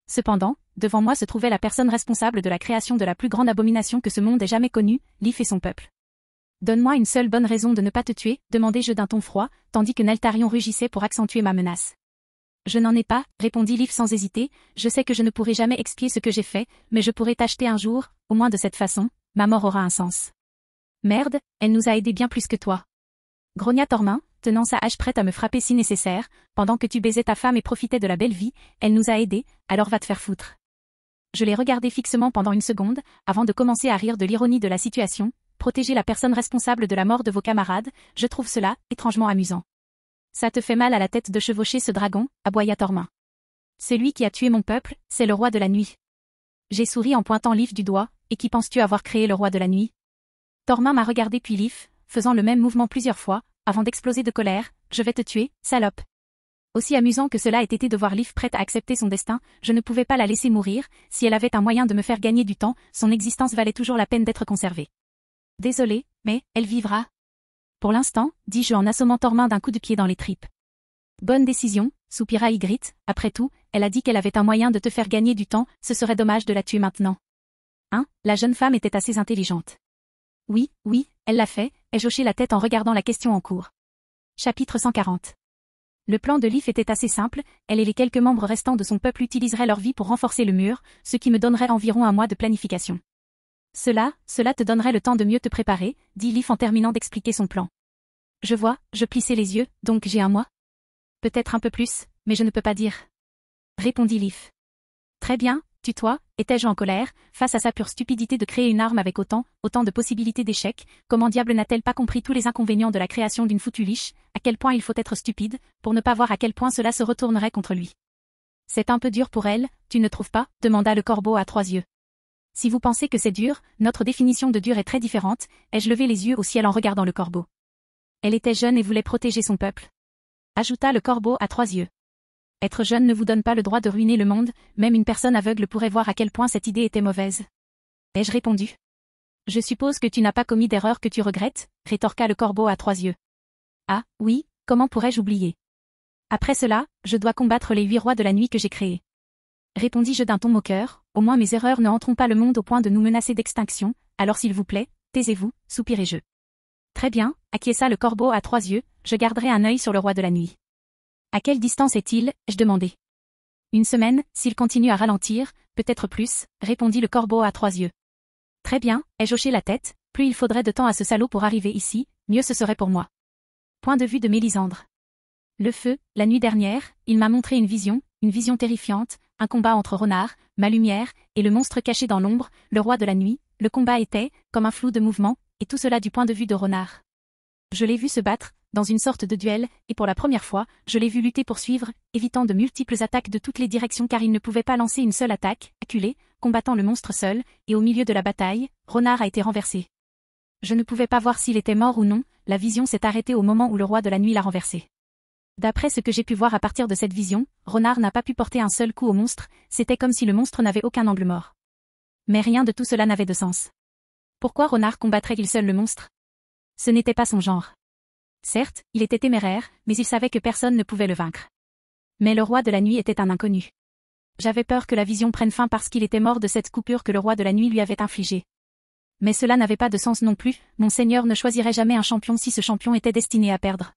Cependant, devant moi se trouvait la personne responsable de la création de la plus grande abomination que ce monde ait jamais connue, Lif et son peuple. Donne-moi une seule bonne raison de ne pas te tuer, demandai-je d'un ton froid, tandis que Neltarion rugissait pour accentuer ma menace. Je n'en ai pas, répondit Lif sans hésiter, je sais que je ne pourrai jamais expier ce que j'ai fait, mais je pourrai t'acheter un jour, au moins de cette façon, ma mort aura un sens. Merde, elle nous a aidés bien plus que toi. Grogna Tormin, tenant sa hache prête à me frapper si nécessaire, pendant que tu baisais ta femme et profitais de la belle vie, elle nous a aidés, alors va te faire foutre. Je l'ai regardé fixement pendant une seconde, avant de commencer à rire de l'ironie de la situation, protéger la personne responsable de la mort de vos camarades, je trouve cela étrangement amusant. Ça te fait mal à la tête de chevaucher ce dragon, aboya Tormin. Celui qui a tué mon peuple, c'est le roi de la nuit. J'ai souri en pointant Lif du doigt, et qui penses-tu avoir créé le roi de la nuit? Tormin m'a regardé puis Lif, faisant le même mouvement plusieurs fois, avant d'exploser de colère, je vais te tuer, salope. Aussi amusant que cela ait été de voir Lif prête à accepter son destin, je ne pouvais pas la laisser mourir, si elle avait un moyen de me faire gagner du temps, son existence valait toujours la peine d'être conservée. Désolé, mais, elle vivra. Pour l'instant, dis-je en assommant Tormin d'un coup de pied dans les tripes. Bonne décision, soupira Ygritte, après tout, elle a dit qu'elle avait un moyen de te faire gagner du temps, ce serait dommage de la tuer maintenant. Hein, la jeune femme était assez intelligente. Oui, elle l'a fait, ai-je hoché la tête en regardant la question en cours. Chapitre 140. Le plan de Lif était assez simple, elle et les quelques membres restants de son peuple utiliseraient leur vie pour renforcer le mur, ce qui me donnerait environ un mois de planification. Cela te donnerait le temps de mieux te préparer, dit Lif en terminant d'expliquer son plan. Je vois, je plissais les yeux, donc j'ai un mois? Peut-être un peu plus, mais je ne peux pas dire. Répondit Lif. Très bien, tue-toi, étais-je en colère, face à sa pure stupidité de créer une arme avec autant de possibilités d'échec, comment diable n'a-t-elle pas compris tous les inconvénients de la création d'une foutue liche, à quel point il faut être stupide, pour ne pas voir à quel point cela se retournerait contre lui. C'est un peu dur pour elle, tu ne trouves pas, demanda le corbeau à 3 yeux. Si vous pensez que c'est dur, notre définition de dur est très différente, ai-je levé les yeux au ciel en regardant le corbeau. Elle était jeune et voulait protéger son peuple. Ajouta le corbeau à 3 yeux. Être jeune ne vous donne pas le droit de ruiner le monde, même une personne aveugle pourrait voir à quel point cette idée était mauvaise. Ai-je répondu. Je suppose que tu n'as pas commis d'erreur que tu regrettes, rétorqua le corbeau à 3 yeux. Ah, oui, comment pourrais-je oublier? Après cela, je dois combattre les 8 rois de la nuit que j'ai créés. Répondis-je d'un ton moqueur, au moins mes erreurs ne hanteront pas le monde au point de nous menacer d'extinction, alors s'il vous plaît, taisez-vous, soupirai-je. Très bien, acquiesça le corbeau à 3 yeux, je garderai un œil sur le roi de la nuit. À quelle distance est-il, ai-je demandé. Une semaine, s'il continue à ralentir, peut-être plus, répondit le corbeau à 3 yeux. Très bien, ai-je hoché la tête, plus il faudrait de temps à ce salaud pour arriver ici, mieux ce serait pour moi. Point de vue de Mélisandre. Le feu, la nuit dernière, il m'a montré une vision terrifiante, un combat entre Renard, ma lumière, et le monstre caché dans l'ombre, le roi de la nuit, le combat était, comme un flou de mouvement, et tout cela du point de vue de Renard. Je l'ai vu se battre, dans une sorte de duel, et pour la première fois, je l'ai vu lutter pour suivre, évitant de multiples attaques de toutes les directions car il ne pouvait pas lancer une seule attaque, acculé, combattant le monstre seul, et au milieu de la bataille, Renard a été renversé. Je ne pouvais pas voir s'il était mort ou non, la vision s'est arrêtée au moment où le roi de la nuit l'a renversé. D'après ce que j'ai pu voir à partir de cette vision, Renard n'a pas pu porter un seul coup au monstre, c'était comme si le monstre n'avait aucun angle mort. Mais rien de tout cela n'avait de sens. Pourquoi Renard combattrait-il seul le monstre? Ce n'était pas son genre. Certes, il était téméraire, mais il savait que personne ne pouvait le vaincre. Mais le roi de la nuit était un inconnu. J'avais peur que la vision prenne fin parce qu'il était mort de cette coupure que le roi de la nuit lui avait infligée. Mais cela n'avait pas de sens non plus, mon seigneur ne choisirait jamais un champion si ce champion était destiné à perdre.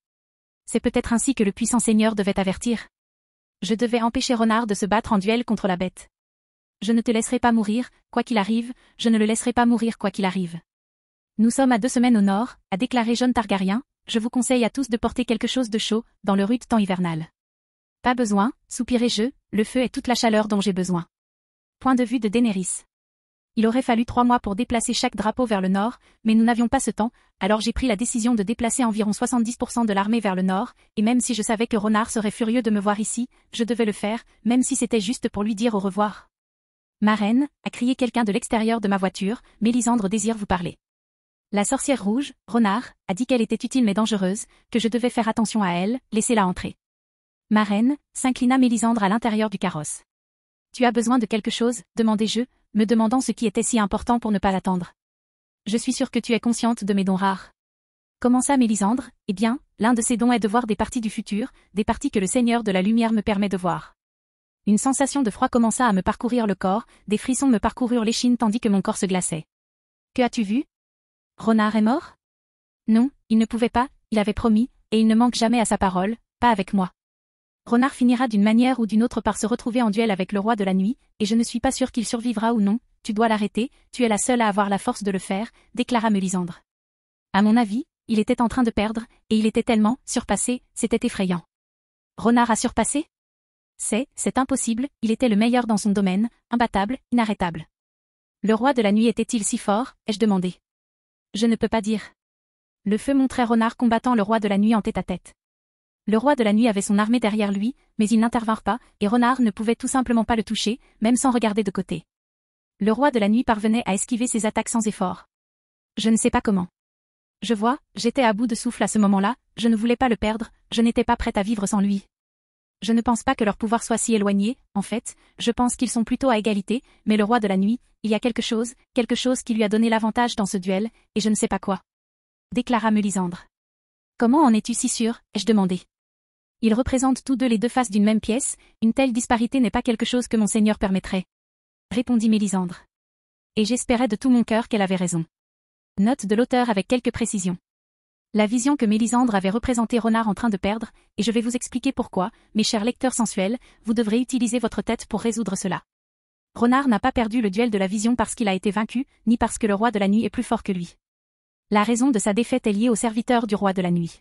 C'est peut-être ainsi que le puissant seigneur devait avertir. Je devais empêcher Renard de se battre en duel contre la bête. Je ne te laisserai pas mourir, quoi qu'il arrive, je ne le laisserai pas mourir quoi qu'il arrive. Nous sommes à 2 semaines au nord, a déclaré Jon Targaryen, je vous conseille à tous de porter quelque chose de chaud, dans le rude temps hivernal. Pas besoin, soupirai-je, le feu est toute la chaleur dont j'ai besoin. Point de vue de Daenerys. Il aurait fallu 3 mois pour déplacer chaque drapeau vers le nord, mais nous n'avions pas ce temps, alors j'ai pris la décision de déplacer environ 70% de l'armée vers le nord, et même si je savais que Renard serait furieux de me voir ici, je devais le faire, même si c'était juste pour lui dire au revoir. Ma reine, a crié quelqu'un de l'extérieur de ma voiture, Mélisandre désire vous parler. La sorcière rouge, Renard, a dit qu'elle était utile mais dangereuse, que je devais faire attention à elle, laissez-la entrer. Ma reine, s'inclina Mélisandre à l'intérieur du carrosse. Tu as besoin de quelque chose, demandai-je, me demandant ce qui était si important pour ne pas l'attendre. Je suis sûre que tu es consciente de mes dons rares. Commença Mélisandre, eh bien, l'un de ces dons est de voir des parties du futur, des parties que le Seigneur de la Lumière me permet de voir. Une sensation de froid commença à me parcourir le corps, des frissons me parcoururent l'échine tandis que mon corps se glaçait. Que as-tu vu? Renard est mort? Non, il ne pouvait pas, il avait promis, et il ne manque jamais à sa parole, pas avec moi. Renard finira d'une manière ou d'une autre par se retrouver en duel avec le roi de la nuit, et je ne suis pas sûre qu'il survivra ou non, tu dois l'arrêter, tu es la seule à avoir la force de le faire, déclara Mélisandre. À mon avis, il était en train de perdre, et il était tellement surpassé, c'était effrayant. Renard a surpassé? C'est impossible, il était le meilleur dans son domaine, imbattable, inarrêtable. Le roi de la nuit était-il si fort, ai-je demandé. Je ne peux pas dire. Le feu montrait Renard combattant le roi de la nuit en tête-à-tête. Le roi de la nuit avait son armée derrière lui, mais ils n'intervinrent pas, et Renard ne pouvait tout simplement pas le toucher, même sans regarder de côté. Le roi de la nuit parvenait à esquiver ses attaques sans effort. Je ne sais pas comment. Je vois, j'étais à bout de souffle à ce moment-là, je ne voulais pas le perdre, je n'étais pas prête à vivre sans lui. Je ne pense pas que leur pouvoir soit si éloigné, en fait, je pense qu'ils sont plutôt à égalité, mais le roi de la nuit, il y a quelque chose qui lui a donné l'avantage dans ce duel, et je ne sais pas quoi. Déclara Mélisandre. Comment en es-tu si sûr, ai-je demandé. Ils représentent tous deux les deux faces d'une même pièce, une telle disparité n'est pas quelque chose que mon seigneur permettrait. Répondit Mélisandre. Et j'espérais de tout mon cœur qu'elle avait raison. Note de l'auteur avec quelques précisions. La vision que Mélisandre avait représentée Renard en train de perdre, et je vais vous expliquer pourquoi, mes chers lecteurs sensuels, vous devrez utiliser votre tête pour résoudre cela. Renard n'a pas perdu le duel de la vision parce qu'il a été vaincu, ni parce que le roi de la nuit est plus fort que lui. La raison de sa défaite est liée aux serviteurs du roi de la nuit.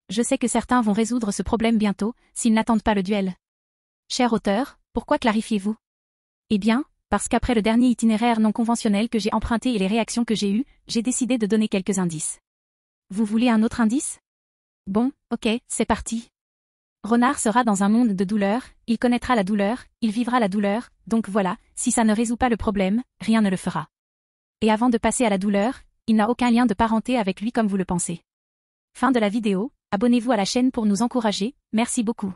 Je sais que certains vont résoudre ce problème bientôt, s'ils n'attendent pas le duel. Cher auteur, pourquoi clarifiez-vous? Eh bien, parce qu'après le dernier itinéraire non conventionnel que j'ai emprunté et les réactions que j'ai eues, j'ai décidé de donner quelques indices. Vous voulez un autre indice? Bon, ok, c'est parti. Renard sera dans un monde de douleur, il connaîtra la douleur, il vivra la douleur, donc voilà, si ça ne résout pas le problème, rien ne le fera. Et avant de passer à la douleur, il n'a aucun lien de parenté avec lui comme vous le pensez. Fin de la vidéo, abonnez-vous à la chaîne pour nous encourager, merci beaucoup.